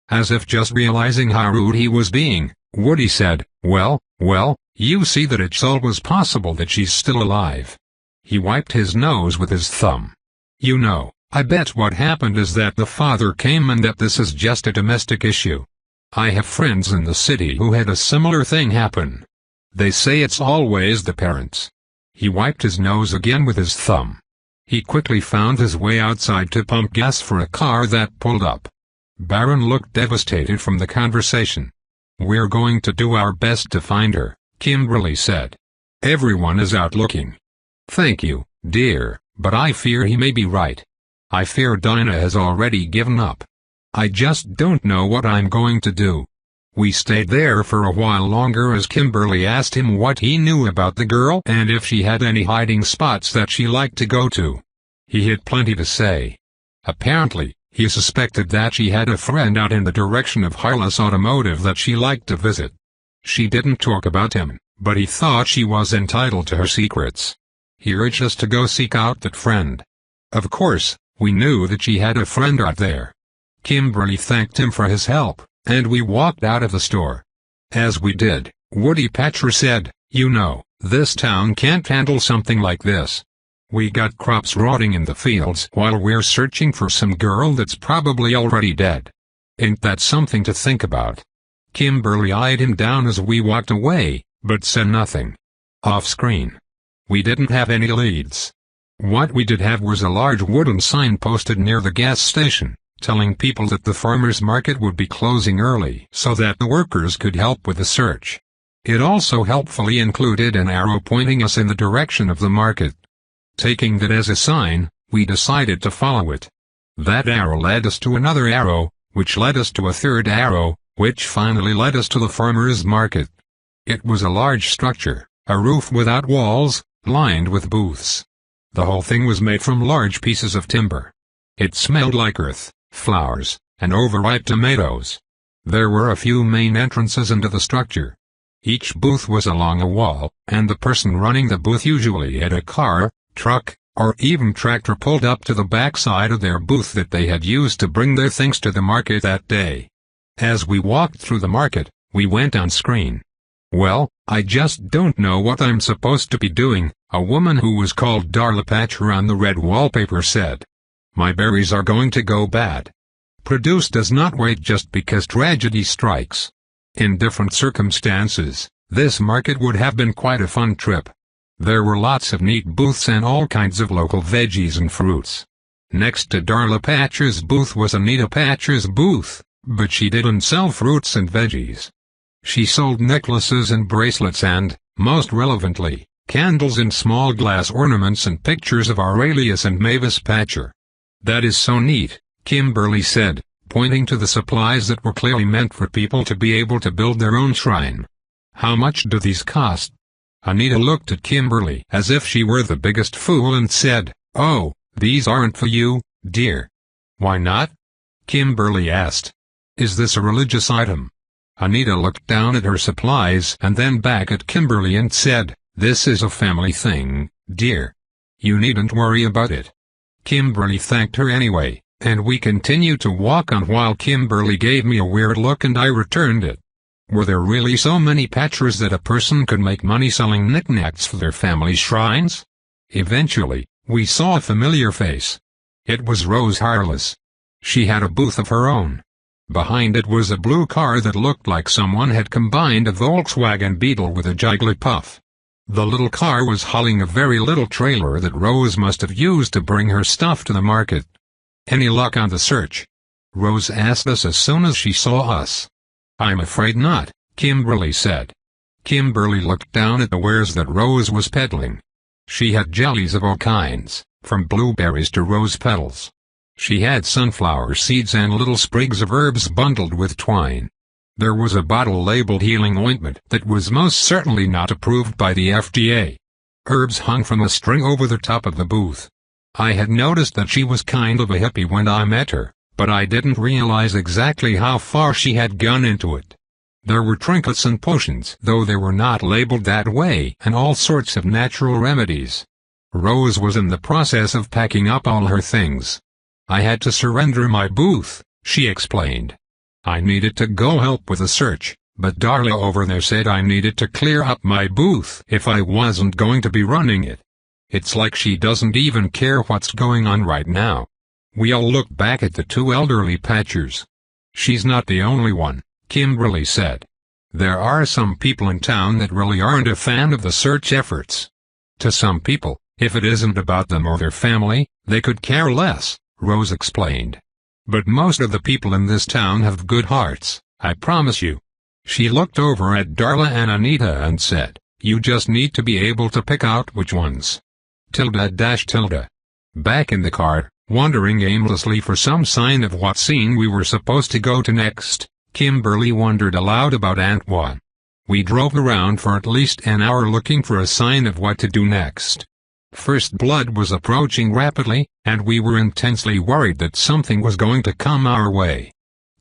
As if just realizing how rude he was being, Woody said, well, you see that it's always possible that she's still alive." He wiped his nose with his thumb. "You know, I bet what happened is that the father came and that this is just a domestic issue. I have friends in the city who had a similar thing happen. They say it's always the parents. He wiped his nose again with his thumb. He quickly found his way outside to pump gas for a car that pulled up. Baron looked devastated from the conversation. "We're going to do our best to find her," Kimberly said. "Everyone is out looking." "Thank you, dear, but I fear he may be right. I fear Dinah has already given up. I just don't know what I'm going to do." We stayed there for a while longer as Kimberly asked him what he knew about the girl and if she had any hiding spots that she liked to go to. He had plenty to say. Apparently, he suspected that she had a friend out in the direction of Harless Automotive that she liked to visit. She didn't talk about him, but he thought she was entitled to her secrets. He urged us to go seek out that friend. Of course, we knew that she had a friend out there. Kimberly thanked him for his help, and we walked out of the store. As we did, Woody Patcher said, "You know, this town can't handle something like this. We got crops rotting in the fields while we're searching for some girl that's probably already dead. Ain't that something to think about?" Kimberly eyed him down as we walked away, but said nothing. Off-screen, we didn't have any leads. What we did have was a large wooden sign posted near the gas station, telling people that the farmers' market would be closing early so that the workers could help with the search. It also helpfully included an arrow pointing us in the direction of the market. Taking that as a sign, we decided to follow it. That arrow led us to another arrow, which led us to a third arrow, which finally led us to the farmers' market. It was a large structure, a roof without walls, lined with booths. The whole thing was made from large pieces of timber. It smelled like earth, flowers, and overripe tomatoes. There were a few main entrances into the structure. Each booth was along a wall, and the person running the booth usually had a car, truck, or even tractor pulled up to the backside of their booth that they had used to bring their things to the market that day. As we walked through the market, we went on screen. "Well, I just don't know what I'm supposed to be doing," a woman who was called Darla Patcher on the red wallpaper said. "My berries are going to go bad." Produce does not wait just because tragedy strikes. In different circumstances, this market would have been quite a fun trip. There were lots of neat booths and all kinds of local veggies and fruits. Next to Darla Patcher's booth was Anita Patcher's booth, but she didn't sell fruits and veggies. She sold necklaces and bracelets and, most relevantly, candles and small glass ornaments and pictures of Aurelius and Mavis Patcher. "That is so neat," Kimberly said, pointing to the supplies that were clearly meant for people to be able to build their own shrine. "How much do these cost?" Anita looked at Kimberly as if she were the biggest fool and said, "Oh, these aren't for you, dear." "Why not?" Kimberly asked. "Is this a religious item?" Anita looked down at her supplies and then back at Kimberly and said, "This is a family thing, dear. You needn't worry about it." Kimberly thanked her anyway, and we continued to walk on while Kimberly gave me a weird look and I returned it. Were there really so many Patchers that a person could make money selling knickknacks for their family shrines? Eventually, we saw a familiar face. It was Rose Harless. She had a booth of her own. Behind it was a blue car that looked like someone had combined a Volkswagen Beetle with a Jigglypuff. The little car was hauling a very little trailer that Rose must have used to bring her stuff to the market. "Any luck on the search?" Rose asked us as soon as she saw us. "I'm afraid not," Kimberly said. Kimberly looked down at the wares that Rose was peddling. She had jellies of all kinds, from blueberries to rose petals. She had sunflower seeds and little sprigs of herbs bundled with twine. There was a bottle labeled healing ointment that was most certainly not approved by the FDA. Herbs hung from a string over the top of the booth. I had noticed that she was kind of a hippie when I met her, but I didn't realize exactly how far she had gone into it. There were trinkets and potions, though they were not labeled that way, and all sorts of natural remedies. Rose was in the process of packing up all her things. "I had to surrender my booth," she explained. "I needed to go help with the search, but Darla over there said I needed to clear up my booth if I wasn't going to be running it. It's like she doesn't even care what's going on right now." We all looked back at the two elderly patchers. "She's not the only one," Kimberly said. "There are some people in town that really aren't a fan of the search efforts. To some people, if it isn't about them or their family, they could care less," Rose explained. "But most of the people in this town have good hearts, I promise you." She looked over at Darla and Anita and said, "You just need to be able to pick out which ones." Back in the car, wandering aimlessly for some sign of what scene we were supposed to go to next, Kimberly wondered aloud about Antoine. We drove around for at least an hour looking for a sign of what to do next. First blood was approaching rapidly, and we were intensely worried that something was going to come our way.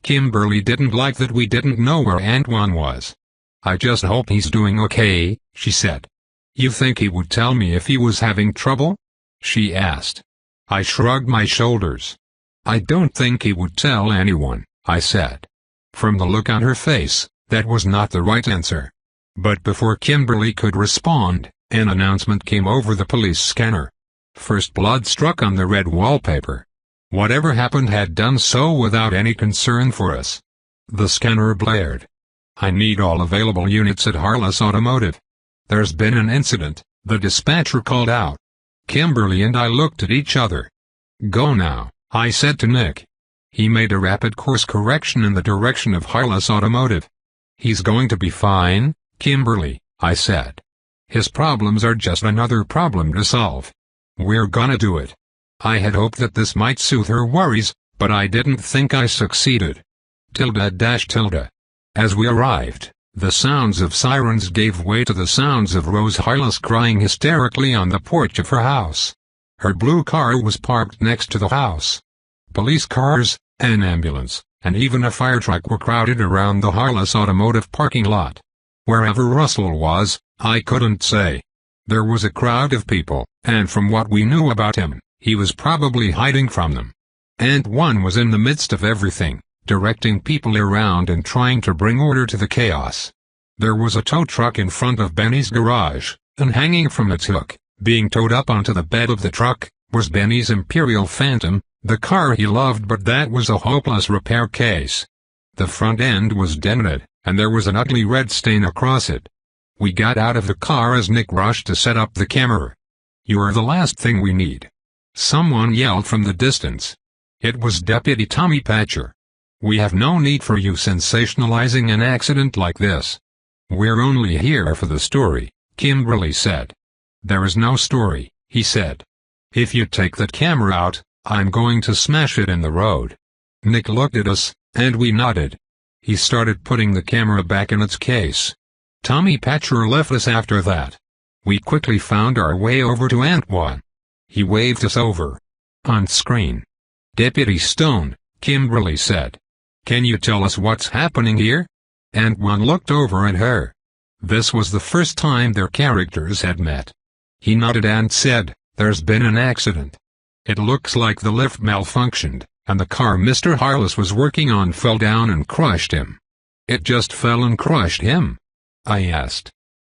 Kimberly didn't like that we didn't know where Antoine was. "I just hope he's doing okay," she said. "You think he would tell me if he was having trouble?" she asked. I shrugged my shoulders. "I don't think he would tell anyone," I said. From the look on her face, that was not the right answer. But before Kimberly could respond, an announcement came over the police scanner. First blood struck on the red wallpaper. Whatever happened had done so without any concern for us. The scanner blared. "I need all available units at Harless Automotive. There's been an incident," the dispatcher called out. Kimberly and I looked at each other. "Go now," I said to Nick. He made a rapid course correction in the direction of Harless Automotive. "He's going to be fine, Kimberly," I said. "His problems are just another problem to solve. We're gonna do it." I had hoped that this might soothe her worries, but I didn't think I succeeded. As we arrived, the sounds of sirens gave way to the sounds of Rose Harless crying hysterically on the porch of her house. Her blue car was parked next to the house. Police cars, an ambulance, and even a fire truck were crowded around the Harless Automotive parking lot. Wherever Russell was, I couldn't say. There was a crowd of people, and from what we knew about him, he was probably hiding from them. Antoine was in the midst of everything, directing people around and trying to bring order to the chaos. There was a tow truck in front of Benny's garage, and hanging from its hook, being towed up onto the bed of the truck, was Benny's Imperial Phantom, the car he loved, but that was a hopeless repair case. The front end was dented, and there was an ugly red stain across it. We got out of the car as Nick rushed to set up the camera. "You are the last thing we need," someone yelled from the distance. It was Deputy Tommy Patcher. "We have no need for you sensationalizing an accident like this." "We're only here for the story," Kimberly said. "There is no story," he said. "If you take that camera out, I'm going to smash it in the road." Nick looked at us, and we nodded. He started putting the camera back in its case. Tommy Patcher left us after that. We quickly found our way over to Antoine. He waved us over. On screen. "Deputy Stone," Kimberly said. "Can you tell us what's happening here?" Antoine looked over at her. This was the first time their characters had met. He nodded and said, "There's been an accident. It looks like the lift malfunctioned, and the car Mr. Harless was working on fell down and crushed him." "It just fell and crushed him?" I asked.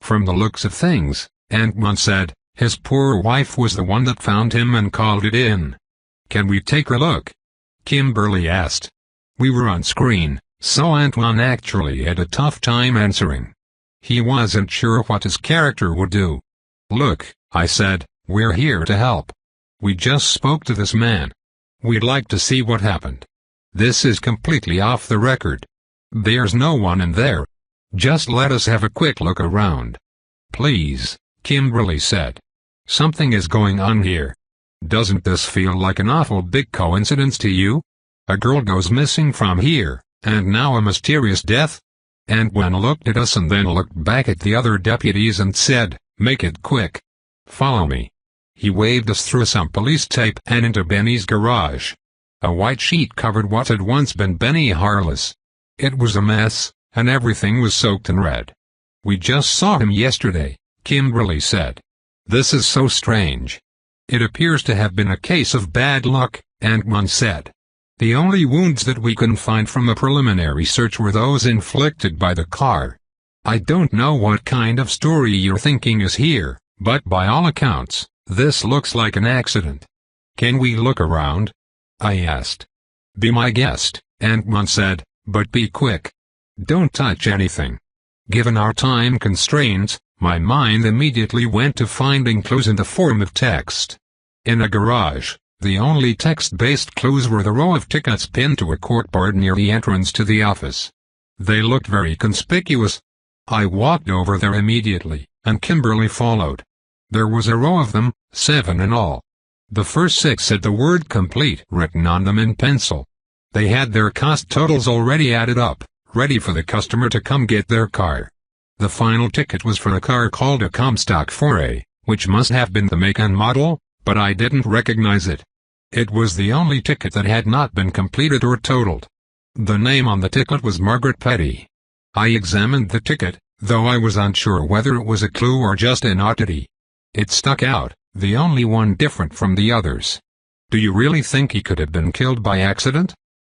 "From the looks of things," Antoine said, "his poor wife was the one that found him and called it in." "Can we take a look?" Kimberly asked. We were on screen, so Antoine actually had a tough time answering. He wasn't sure what his character would do. "Look," I said, "we're here to help. We just spoke to this man. We'd like to see what happened. This is completely off the record. There's no one in there. Just let us have a quick look around." "Please," Kimberly said. "Something is going on here. Doesn't this feel like an awful big coincidence to you? A girl goes missing from here, and now a mysterious death?" Antoine looked at us and then looked back at the other deputies and said, "Make it quick. Follow me." He waved us through some police tape and into Benny's garage. A white sheet covered what had once been Benny Harless. It was a mess, and everything was soaked in red. "We just saw him yesterday," Kimberly said. "This is so strange." "It appears to have been a case of bad luck," Antoine said. "The only wounds that we can find from a preliminary search were those inflicted by the car. I don't know what kind of story you're thinking is here, but by all accounts, this looks like an accident. Can we look around?" I asked. "Be my guest," Ant-Man said, "but be quick. Don't touch anything." Given our time constraints, my mind immediately went to finding clues in the form of text. In a garage, the only text-based clues were the row of tickets pinned to a corkboard near the entrance to the office. They looked very conspicuous. I walked over there immediately, and Kimberly followed. There was a row of them, 7 in all. The first 6 had the word "complete" written on them in pencil. They had their cost totals already added up, ready for the customer to come get their car. The final ticket was for a car called a Comstock 4A, which must have been the make and model, but I didn't recognize it. It was the only ticket that had not been completed or totaled. The name on the ticket was Margaret Petty. I examined the ticket, though I was unsure whether it was a clue or just an oddity. It stuck out, the only one different from the others. "Do you really think he could have been killed by accident?"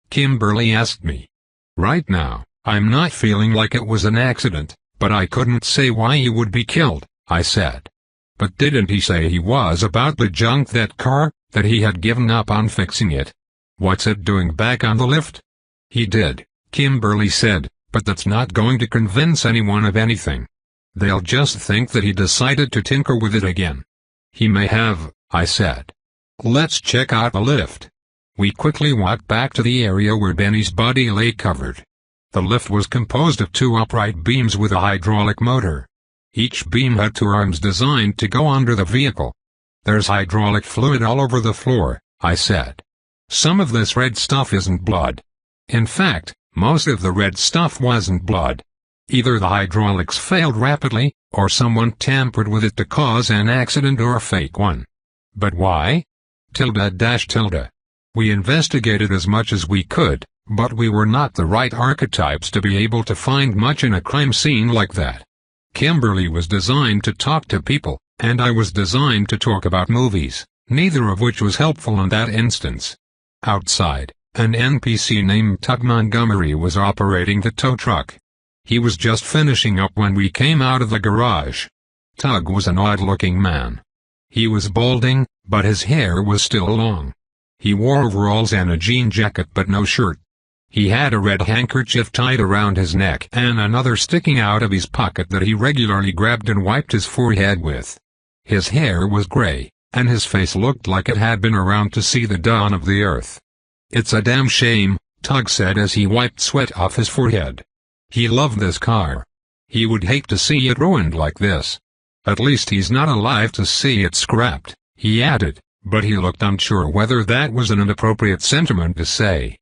Kimberly asked me. "Right now, I'm not feeling like it was an accident, but I couldn't say why he would be killed," I said. "But didn't he say he was about to junk that car, that he had given up on fixing it? What's it doing back on the lift?" "He did," Kimberly said, "but that's not going to convince anyone of anything. They'll just think that he decided to tinker with it again." "He may have," I said. "Let's check out the lift." We quickly walked back to the area where Benny's body lay covered. The lift was composed of 2 upright beams with a hydraulic motor. Each beam had 2 arms designed to go under the vehicle. "There's hydraulic fluid all over the floor," I said. "Some of this red stuff isn't blood." In fact, most of the red stuff wasn't blood. Either the hydraulics failed rapidly, or someone tampered with it to cause an accident or a fake one. But why? __. We investigated as much as we could, but we were not the right archetypes to be able to find much in a crime scene like that. Kimberly was designed to talk to people, and I was designed to talk about movies, neither of which was helpful in that instance. Outside, an NPC named Tug Montgomery was operating the tow truck. He was just finishing up when we came out of the garage. Tug was an odd-looking man. He was balding, but his hair was still long. He wore overalls and a jean jacket but no shirt. He had a red handkerchief tied around his neck and another sticking out of his pocket that he regularly grabbed and wiped his forehead with. His hair was gray, and his face looked like it had been around to see the dawn of the earth. "It's a damn shame," Tug said as he wiped sweat off his forehead. He loved this car. He would hate to see it ruined like this. "At least he's not alive to see it scrapped," he added, but he looked unsure whether that was an inappropriate sentiment to say.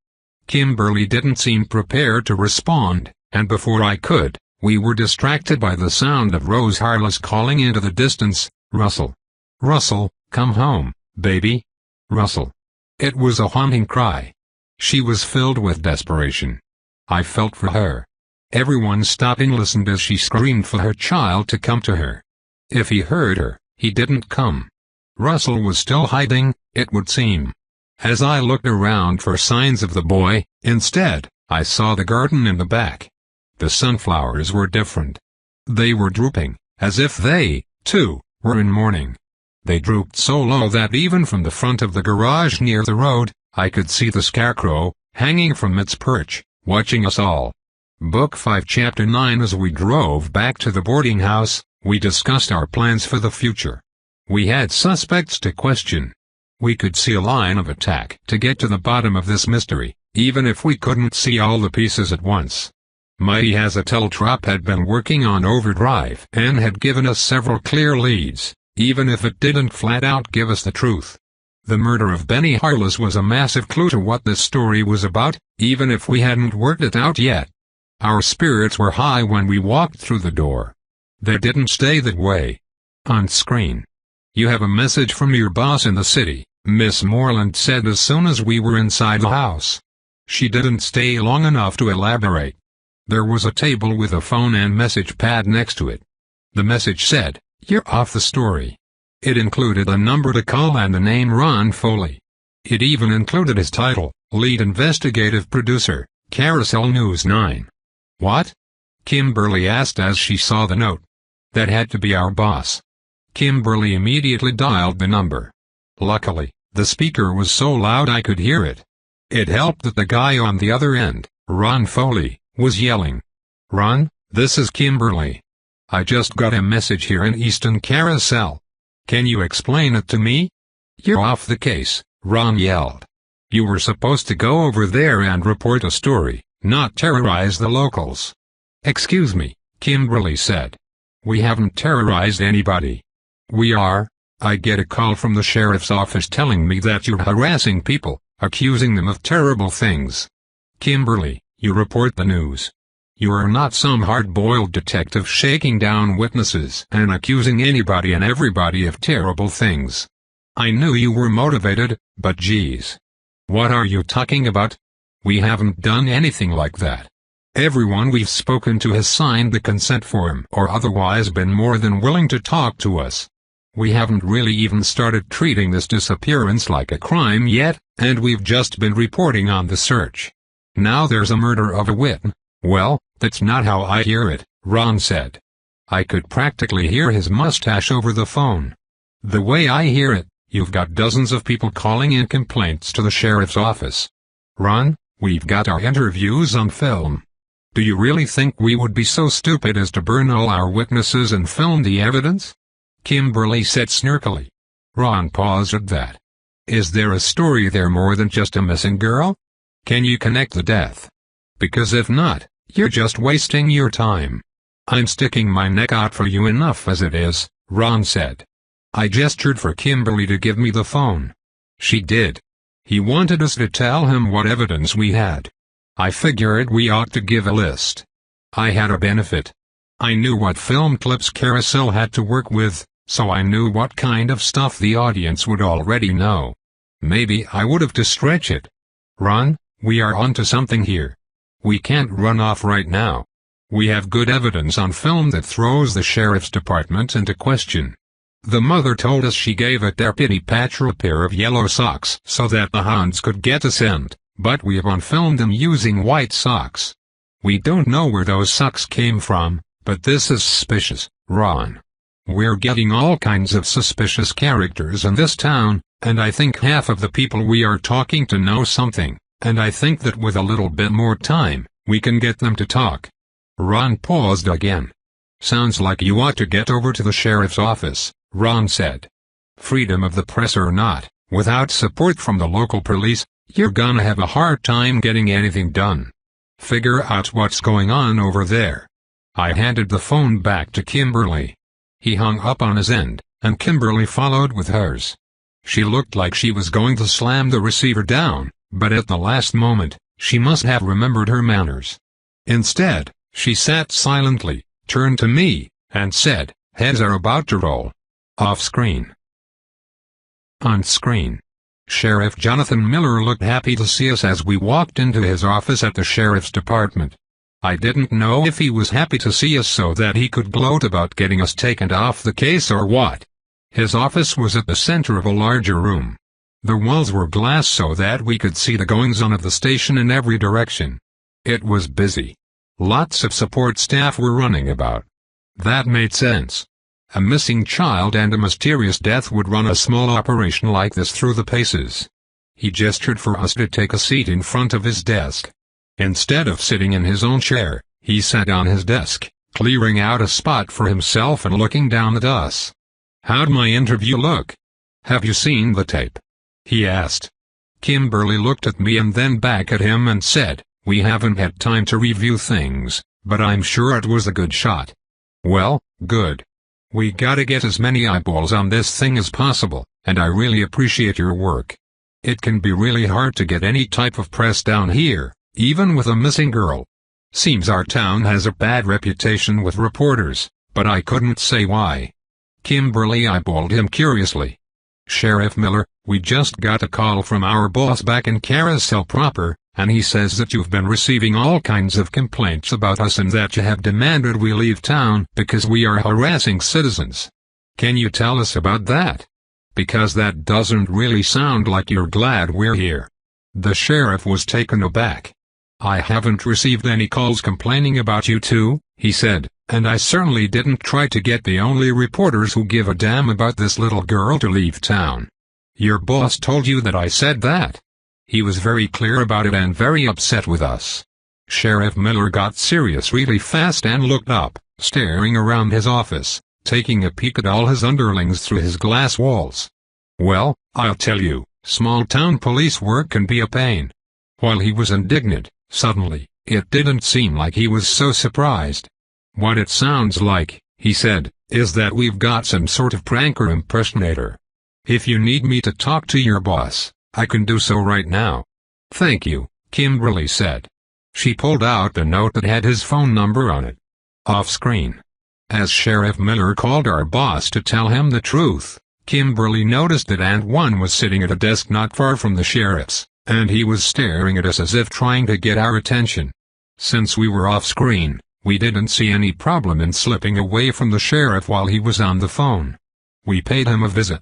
Kimberly didn't seem prepared to respond, and before I could, we were distracted by the sound of Rose Harless calling into the distance, "Russell. Russell, come home, baby. Russell." It was a haunting cry. She was filled with desperation. I felt for her. Everyone stopped and listened as she screamed for her child to come to her. If he heard her, he didn't come. Russell was still hiding, it would seem. As I looked around for signs of the boy, instead, I saw the garden in the back. The sunflowers were different. They were drooping, as if they, too, were in mourning. They drooped so low that even from the front of the garage near the road, I could see the scarecrow, hanging from its perch, watching us all. Book 5 Chapter 9 As we drove back to the boarding house, we discussed our plans for the future. We had suspects to question. We could see a line of attack to get to the bottom of this mystery, even if we couldn't see all the pieces at once. Mighty Hazatel had been working on overdrive and had given us several clear leads, even if it didn't flat out give us the truth. The murder of Benny Harless was a massive clue to what this story was about, even if we hadn't worked it out yet. Our spirits were high when we walked through the door. They didn't stay that way. On screen. "You have a message from your boss in the city," Miss Moreland said as soon as we were inside the house. She didn't stay long enough to elaborate. There was a table with a phone and message pad next to it. The message said, "You're off the story." It included a number to call and the name Ron Foley. It even included his title, Lead Investigative Producer, Carousel News 9. "What?" Kimberly asked as she saw the note. "That had to be our boss." Kimberly immediately dialed the number. Luckily, The speaker was so loud I could hear it. It helped that the guy on the other end, Ron Foley, was yelling. "Ron, this is Kimberly. I just got a message here in Easton Carousel. Can you explain it to me?" "You're off the case," Ron yelled. "You were supposed to go over there and report a story, not terrorize the locals." "Excuse me," Kimberly said. "We haven't terrorized anybody. I get a call from the sheriff's office telling me that you're harassing people, accusing them of terrible things." "Kimberly, you report the news. You are not some hard-boiled detective shaking down witnesses and accusing anybody and everybody of terrible things. I knew you were motivated, but geez. What are you talking about? We haven't done anything like that. Everyone we've spoken to has signed the consent form or otherwise been more than willing to talk to us. We haven't really even started treating this disappearance like a crime yet, and we've just been reporting on the search. Now there's a murder of a witness." "Well, that's not how I hear it," Ron said. I could practically hear his mustache over the phone. "The way I hear it, you've got dozens of people calling in complaints to the sheriff's office. Ron, we've got our interviews on film. Do you really think we would be so stupid as to burn all our witnesses and film the evidence?" Kimberly said snarkily. Ron paused at that. "Is there a story there more than just a missing girl? Can you connect the death? Because if not, you're just wasting your time." "I'm sticking my neck out for you enough as it is," Ron said. I gestured for Kimberly to give me the phone. She did. He wanted us to tell him what evidence we had. I figured we ought to give a list. I had a benefit. I knew what film clips Carousel had to work with, so I knew what kind of stuff the audience would already know. Maybe I would have to stretch it. "Ron, we are onto something here. We can't run off right now. We have good evidence on film that throws the sheriff's department into question. The mother told us she gave a deputy patrol a pair of yellow socks so that the hounds could get a scent, but we have on film them using white socks. We don't know where those socks came from, but this is suspicious, Ron. We're getting all kinds of suspicious characters in this town, and I think half of the people we are talking to know something, and I think that with a little bit more time, we can get them to talk." Ron paused again. "Sounds like you ought to get over to the sheriff's office," Ron said. "Freedom of the press or not, without support from the local police, you're gonna have a hard time getting anything done. Figure out what's going on over there." I handed the phone back to Kimberly. He hung up on his end, and Kimberly followed with hers. She looked like she was going to slam the receiver down, but at the last moment, she must have remembered her manners. Instead, she sat silently, turned to me, and said, "Heads are about to roll." Off-screen. On-screen. Sheriff Jonathan Miller looked happy to see us as we walked into his office at the sheriff's department. I didn't know if he was happy to see us so that he could gloat about getting us taken off the case or what. His office was at the center of a larger room. The walls were glass so that we could see the goings-on of the station in every direction. It was busy. Lots of support staff were running about. That made sense. A missing child and a mysterious death would run a small operation like this through the paces. He gestured for us to take a seat in front of his desk. Instead of sitting in his own chair, he sat on his desk, clearing out a spot for himself and looking down at us. "How'd my interview look? Have you seen the tape?" he asked. Kimberly looked at me and then back at him and said, "We haven't had time to review things, but I'm sure it was a good shot." "Well, good. We gotta get as many eyeballs on this thing as possible, and I really appreciate your work. It can be really hard to get any type of press down here, even with a missing girl. Seems our town has a bad reputation with reporters, but I couldn't say why." Kimberly eyeballed him curiously. "Sheriff Miller, we just got a call from our boss back in Carousel proper, and he says that you've been receiving all kinds of complaints about us and that you have demanded we leave town because we are harassing citizens. Can you tell us about that? Because that doesn't really sound like you're glad we're here." The sheriff was taken aback. "I haven't received any calls complaining about you two," he said, "and I certainly didn't try to get the only reporters who give a damn about this little girl to leave town. Your boss told you that I said that? He was very clear about it and very upset with us. Sheriff Miller got serious really fast and looked up, staring around his office, taking a peek at all his underlings through his glass walls. Well, I'll tell you, small-town police work can be a pain. While he was indignant, suddenly, it didn't seem like he was so surprised. What it sounds like, he said, is that we've got some sort of pranker impersonator. If you need me to talk to your boss, I can do so right now. Thank you, Kimberly said. She pulled out the note that had his phone number on it. Off-screen. As Sheriff Miller called our boss to tell him the truth, Kimberly noticed that Ant One was sitting at a desk not far from the sheriff's, and he was staring at us as if trying to get our attention. Since we were off-screen, we didn't see any problem in slipping away from the sheriff while he was on the phone. We paid him a visit.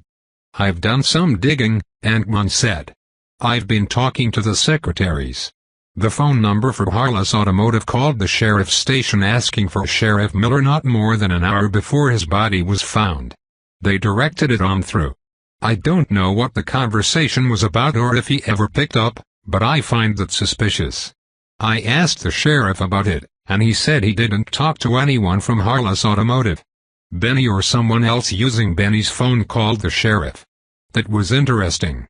I've done some digging, Ant One said. I've been talking to the secretaries. The phone number for Harless Automotive called the sheriff's station asking for Sheriff Miller not more than an hour before his body was found. They directed it on through. I don't know what the conversation was about or if he ever picked up, but I find that suspicious. I asked the sheriff about it, and he said he didn't talk to anyone from Harless Automotive. Benny or someone else using Benny's phone called the sheriff. That was interesting.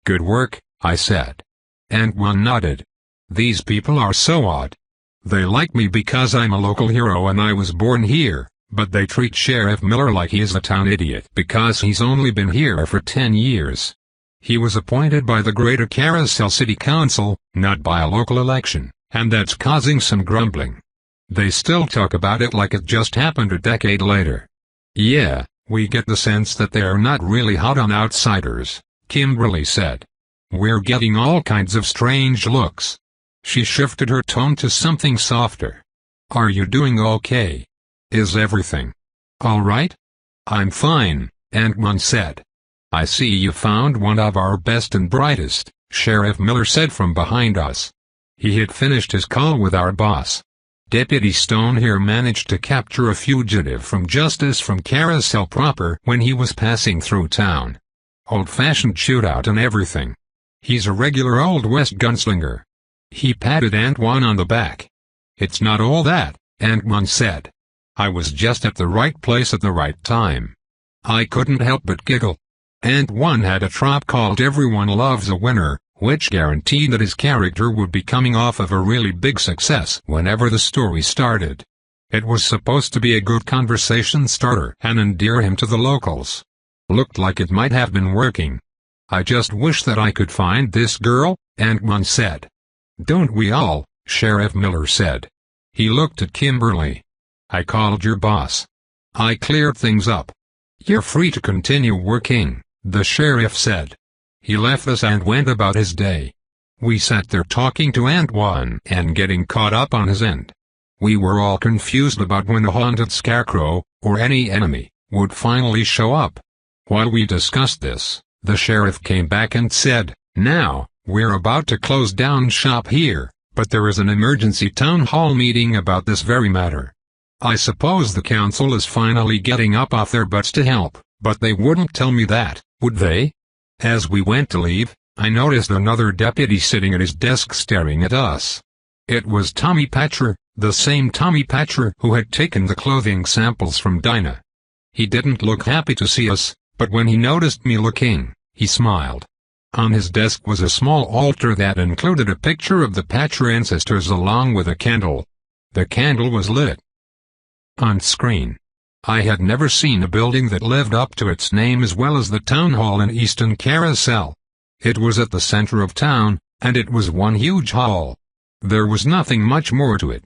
Good work, I said. Ant One nodded. These people are so odd. They like me because I'm a local hero and I was born here, but they treat Sheriff Miller like he is a town idiot because he's only been here for 10 years. He was appointed by the Greater Carousel City Council, not by a local election, and that's causing some grumbling. They still talk about it like it just happened a decade later. Yeah, we get the sense that they are not really hot on outsiders, Kimberly said. We're getting all kinds of strange looks. She shifted her tone to something softer. Are you doing okay? Is everything all right? I'm fine, Ant One said. I see you found one of our best and brightest, Sheriff Miller said from behind us. He had finished his call with our boss. Deputy Stone here managed to capture a fugitive from justice from Carousel proper when he was passing through town. Old-fashioned shootout and everything. He's a regular Old West gunslinger. He patted Ant One on the back. It's not all that, Ant One said. I was just at the right place at the right time. I couldn't help but giggle. Ant One had a trop called Everyone Loves a Winner, which guaranteed that his character would be coming off of a really big success whenever the story started. It was supposed to be a good conversation starter and endear him to the locals. Looked like it might have been working. I just wish that I could find this girl, Ant One said. Don't we all, Sheriff Miller said. He looked at Kimberly. I called your boss. I cleared things up. You're free to continue working, the sheriff said. He left us and went about his day. We sat there talking to Ant One and getting caught up on his end. We were all confused about when the haunted scarecrow, or any enemy, would finally show up. While we discussed this, the sheriff came back and said, Now, we're about to close down shop here, but there is an emergency town hall meeting about this very matter. I suppose the council is finally getting up off their butts to help, but they wouldn't tell me that, would they? As we went to leave, I noticed another deputy sitting at his desk staring at us. It was Tommy Patcher, the same Tommy Patcher who had taken the clothing samples from Dinah. He didn't look happy to see us, but when he noticed me looking, he smiled. On his desk was a small altar that included a picture of the Patcher ancestors along with a candle. The candle was lit. On screen. I had never seen a building that lived up to its name as well as the town hall in Easton Carousel. It was at the center of town, and it was one huge hall. There was nothing much more to it.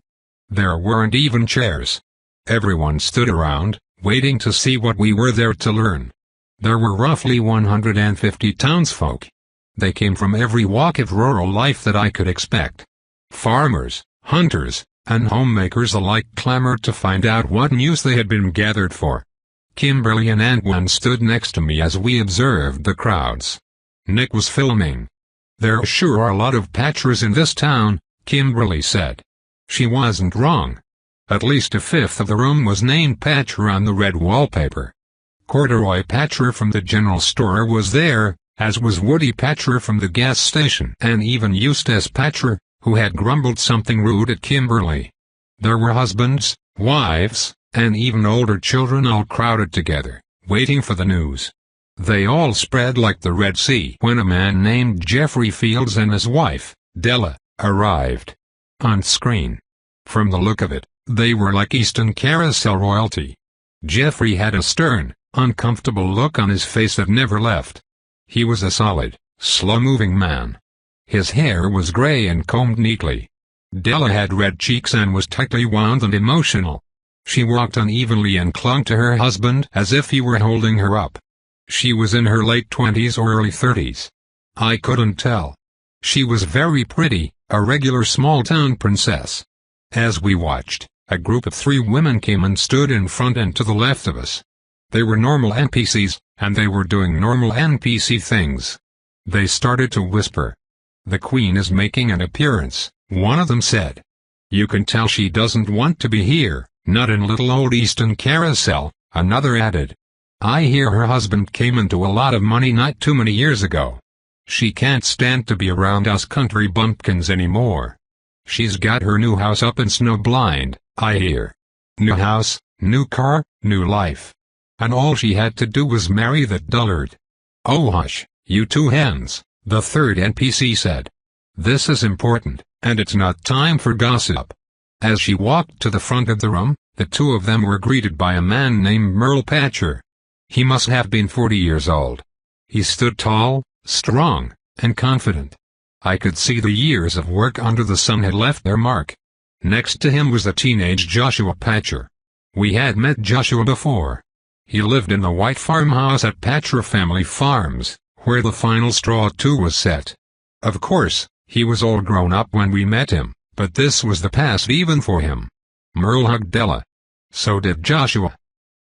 There weren't even chairs. Everyone stood around, waiting to see what we were there to learn. There were roughly 150 townsfolk. They came from every walk of rural life that I could expect. Farmers, hunters, and homemakers alike clamored to find out what news they had been gathered for. Kimberly and Ant One stood next to me as we observed the crowds. Nick was filming. There sure are a lot of Patchers in this town, Kimberly said. She wasn't wrong. At least a fifth of the room was named Patcher on the red wallpaper. Corduroy Patcher from the general store was there, as was Woody Patcher from the gas station and even Eustace Patcher, who had grumbled something rude at Kimberly. There were husbands, wives, and even older children all crowded together, waiting for the news. They all spread like the Red Sea when a man named Jeffrey Fields and his wife, Della, arrived on screen. From the look of it, they were like Eastern Carousel royalty. Jeffrey had a stern, uncomfortable look on his face that never left. He was a solid, slow-moving man. His hair was gray and combed neatly. Della had red cheeks and was tightly wound and emotional. She walked unevenly and clung to her husband as if he were holding her up. She was in her late 20s or early 30s. I couldn't tell. She was very pretty, a regular small-town princess. As we watched, a group of 3 women came and stood in front and to the left of us. They were normal NPCs, and they were doing normal NPC things. They started to whisper. "The Queen is making an appearance," one of them said. "You can tell she doesn't want to be here, not in little old Eastern Carousel," another added. "I hear her husband came into a lot of money not too many years ago. She can't stand to be around us country bumpkins anymore. She's got her new house up in Snowblind, I hear. New house, new car, new life. And all she had to do was marry that dullard." "Oh hush, you 2 hens," the third NPC said. "This is important, and it's not time for gossip." As she walked to the front of the room, the 2 of them were greeted by a man named Merle Patcher. He must have been 40 years old. He stood tall, strong, and confident. I could see the years of work under the sun had left their mark. Next to him was the teenage Joshua Patcher. We had met Joshua before. He lived in the white farmhouse at Patcher Family Farms, where the final straw too was set. Of course, he was all grown up when we met him, but this was the past even for him. Merle hugged Della. So did Joshua.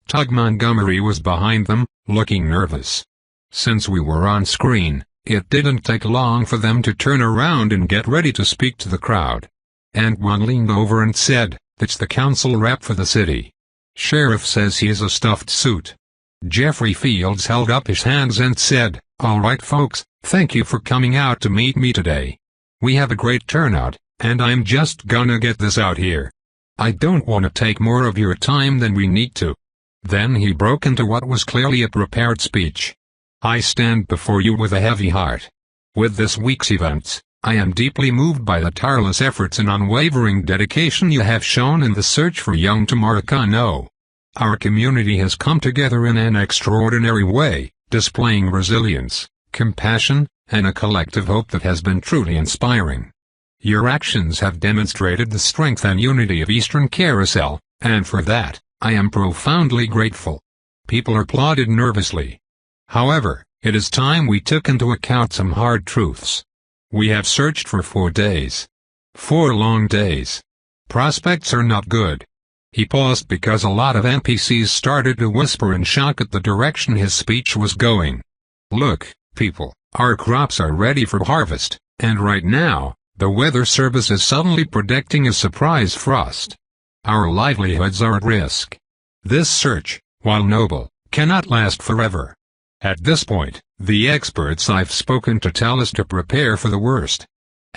Tug Montgomery was behind them, looking nervous. Since we were on screen, it didn't take long for them to turn around and get ready to speak to the crowd. And one leaned over and said, "That's the council rep for the city. Sheriff says he is a stuffed suit." Jeffrey Fields held up his hands and said, "All right folks, thank you for coming out to meet me today. We have a great turnout, and I'm just gonna get this out here. I don't want to take more of your time than we need to." Then he broke into what was clearly a prepared speech. "I stand before you with a heavy heart. With this week's events, I am deeply moved by the tireless efforts and unwavering dedication you have shown in the search for young Tamara Kano. Our community has come together in an extraordinary way, displaying resilience, compassion, and a collective hope that has been truly inspiring. Your actions have demonstrated the strength and unity of Eastern Carousel, and for that, I am profoundly grateful." People applauded nervously. However, it is time we took into account some hard truths. We have searched for 4 days. 4 long days. Prospects are not good. He paused because a lot of NPCs started to whisper in shock at the direction his speech was going. "Look, people, our crops are ready for harvest, and right now, the Weather Service is suddenly predicting a surprise frost. Our livelihoods are at risk. This search, while noble, cannot last forever. At this point, the experts I've spoken to tell us to prepare for the worst.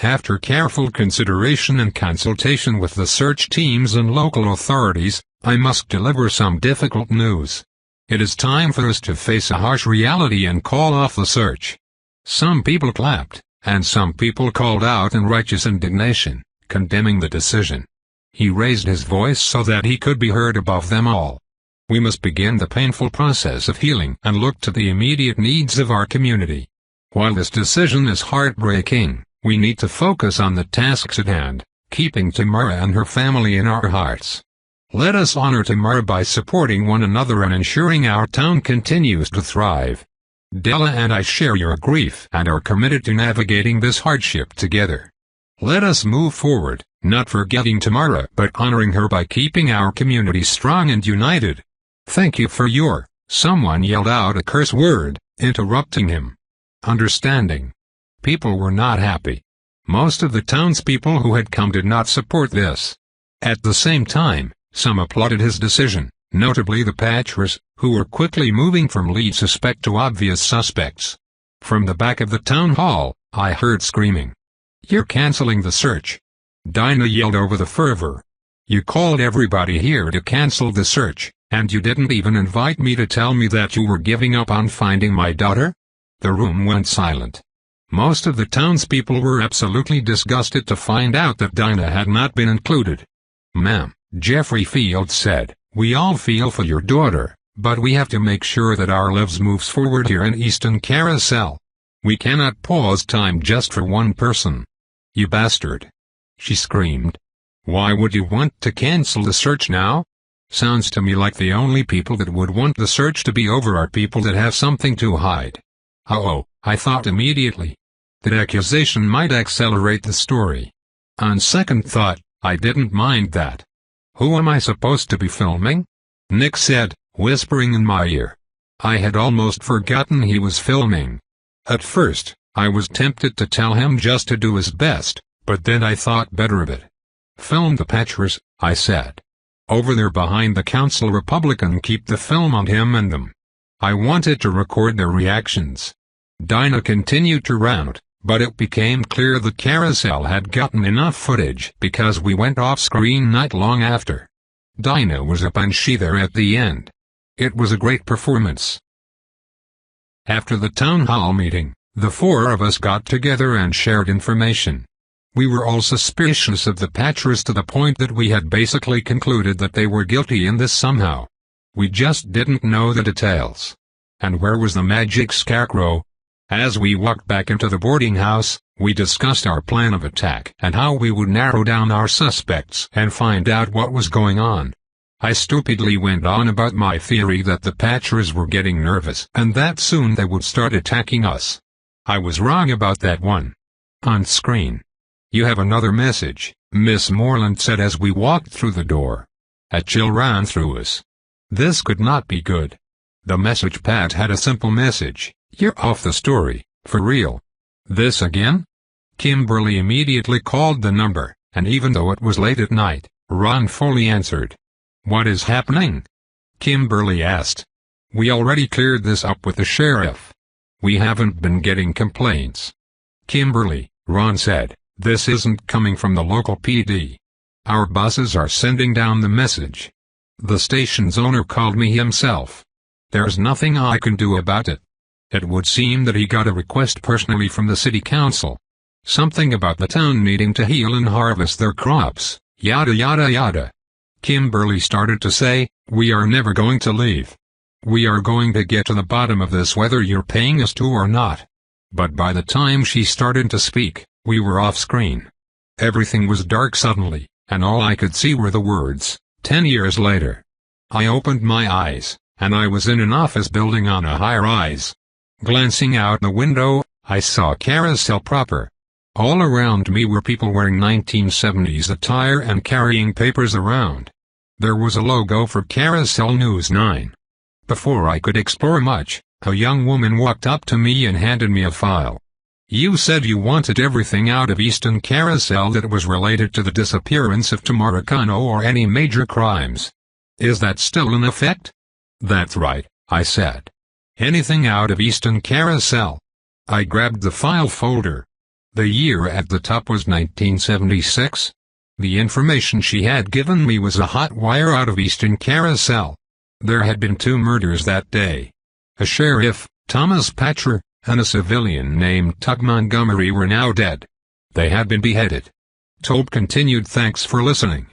After careful consideration and consultation with the search teams and local authorities, I must deliver some difficult news. It is time for us to face a harsh reality and call off the search." Some people clapped, and some people called out in righteous indignation, condemning the decision. He raised his voice so that he could be heard above them all. "We must begin the painful process of healing and look to the immediate needs of our community. While this decision is heartbreaking, we need to focus on the tasks at hand, keeping Tamara and her family in our hearts. Let us honor Tamara by supporting one another and ensuring our town continues to thrive. Della and I share your grief and are committed to navigating this hardship together. Let us move forward, not forgetting Tamara but honoring her by keeping our community strong and united. Thank you for your—" Someone yelled out a curse word, interrupting him. Understanding. People were not happy. Most of the townspeople who had come did not support this. At the same time, some applauded his decision, notably the Patchers, who were quickly moving from lead suspect to obvious suspects. From the back of the town hall, I heard screaming. "You're canceling the search!" Dinah yelled over the fervor. "You called everybody here to cancel the search, and you didn't even invite me to tell me that you were giving up on finding my daughter?" The room went silent. Most of the townspeople were absolutely disgusted to find out that Dinah had not been included. "Ma'am," Jeffrey Fields said, "we all feel for your daughter, but we have to make sure that our lives moves forward here in Easton Carousel. We cannot pause time just for one person." "You bastard!" she screamed. "Why would you want to cancel the search now? Sounds to me like the only people that would want the search to be over are people that have something to hide." Oh, I thought immediately. That accusation might accelerate the story. On second thought, I didn't mind that. "Who am I supposed to be filming?" Nick said, whispering in my ear. I had almost forgotten he was filming. At first, I was tempted to tell him just to do his best, but then I thought better of it. "Film the Patchers," I said. "Over there behind the council Republican, keep the film on him and them." I wanted to record their reactions. Dinah continued to rant, but it became clear that Carousel had gotten enough footage because we went off-screen not long after. Dinah was up and she there at the end. It was a great performance. After the town hall meeting, the four of us got together and shared information. We were all suspicious of the Patchers to the point that we had basically concluded that they were guilty in this somehow. We just didn't know the details. And where was the magic scarecrow? As we walked back into the boarding house, we discussed our plan of attack and how we would narrow down our suspects and find out what was going on. I stupidly went on about my theory that the Patchers were getting nervous and that soon they would start attacking us. I was wrong about that one. On screen. "You have another message," Miss Moreland said as we walked through the door. A chill ran through us. This could not be good. The message pad had a simple message: "You're off the story, for real." This again? Kimberly immediately called the number, and even though it was late at night, Ron Foley answered. "What is happening?" Kimberly asked. "We already cleared this up with the sheriff. We haven't been getting complaints." "Kimberly," Ron said, "this isn't coming from the local PD. Our bosses are sending down the message. The station's owner called me himself. There's nothing I can do about it. It would seem that he got a request personally from the city council. Something about the town needing to heal and harvest their crops, yada yada yada." Kimberly started to say, "We are never going to leave. We are going to get to the bottom of this whether you're paying us to or not." But by the time she started to speak, we were off screen. Everything was dark suddenly, and all I could see were the words, 10 years later. I opened my eyes, and I was in an office building on a high-rise. Glancing out the window, I saw Carousel proper. All around me were people wearing 1970s attire and carrying papers around. There was a logo for Carousel News 9. Before I could explore much, a young woman walked up to me and handed me a file. "You said you wanted everything out of Easton Carousel that was related to the disappearance of Tamara Kano or any major crimes. Is that still in effect?" "That's right," I said. "Anything out of Easton Carousel." I grabbed the file folder. The year at the top was 1976. The information she had given me was a hot wire out of Easton Carousel. There had been 2 murders that day. A sheriff, Thomas Patcher, and a civilian named Tug Montgomery were now dead. They had been beheaded. Tobe continued. "Thanks for listening.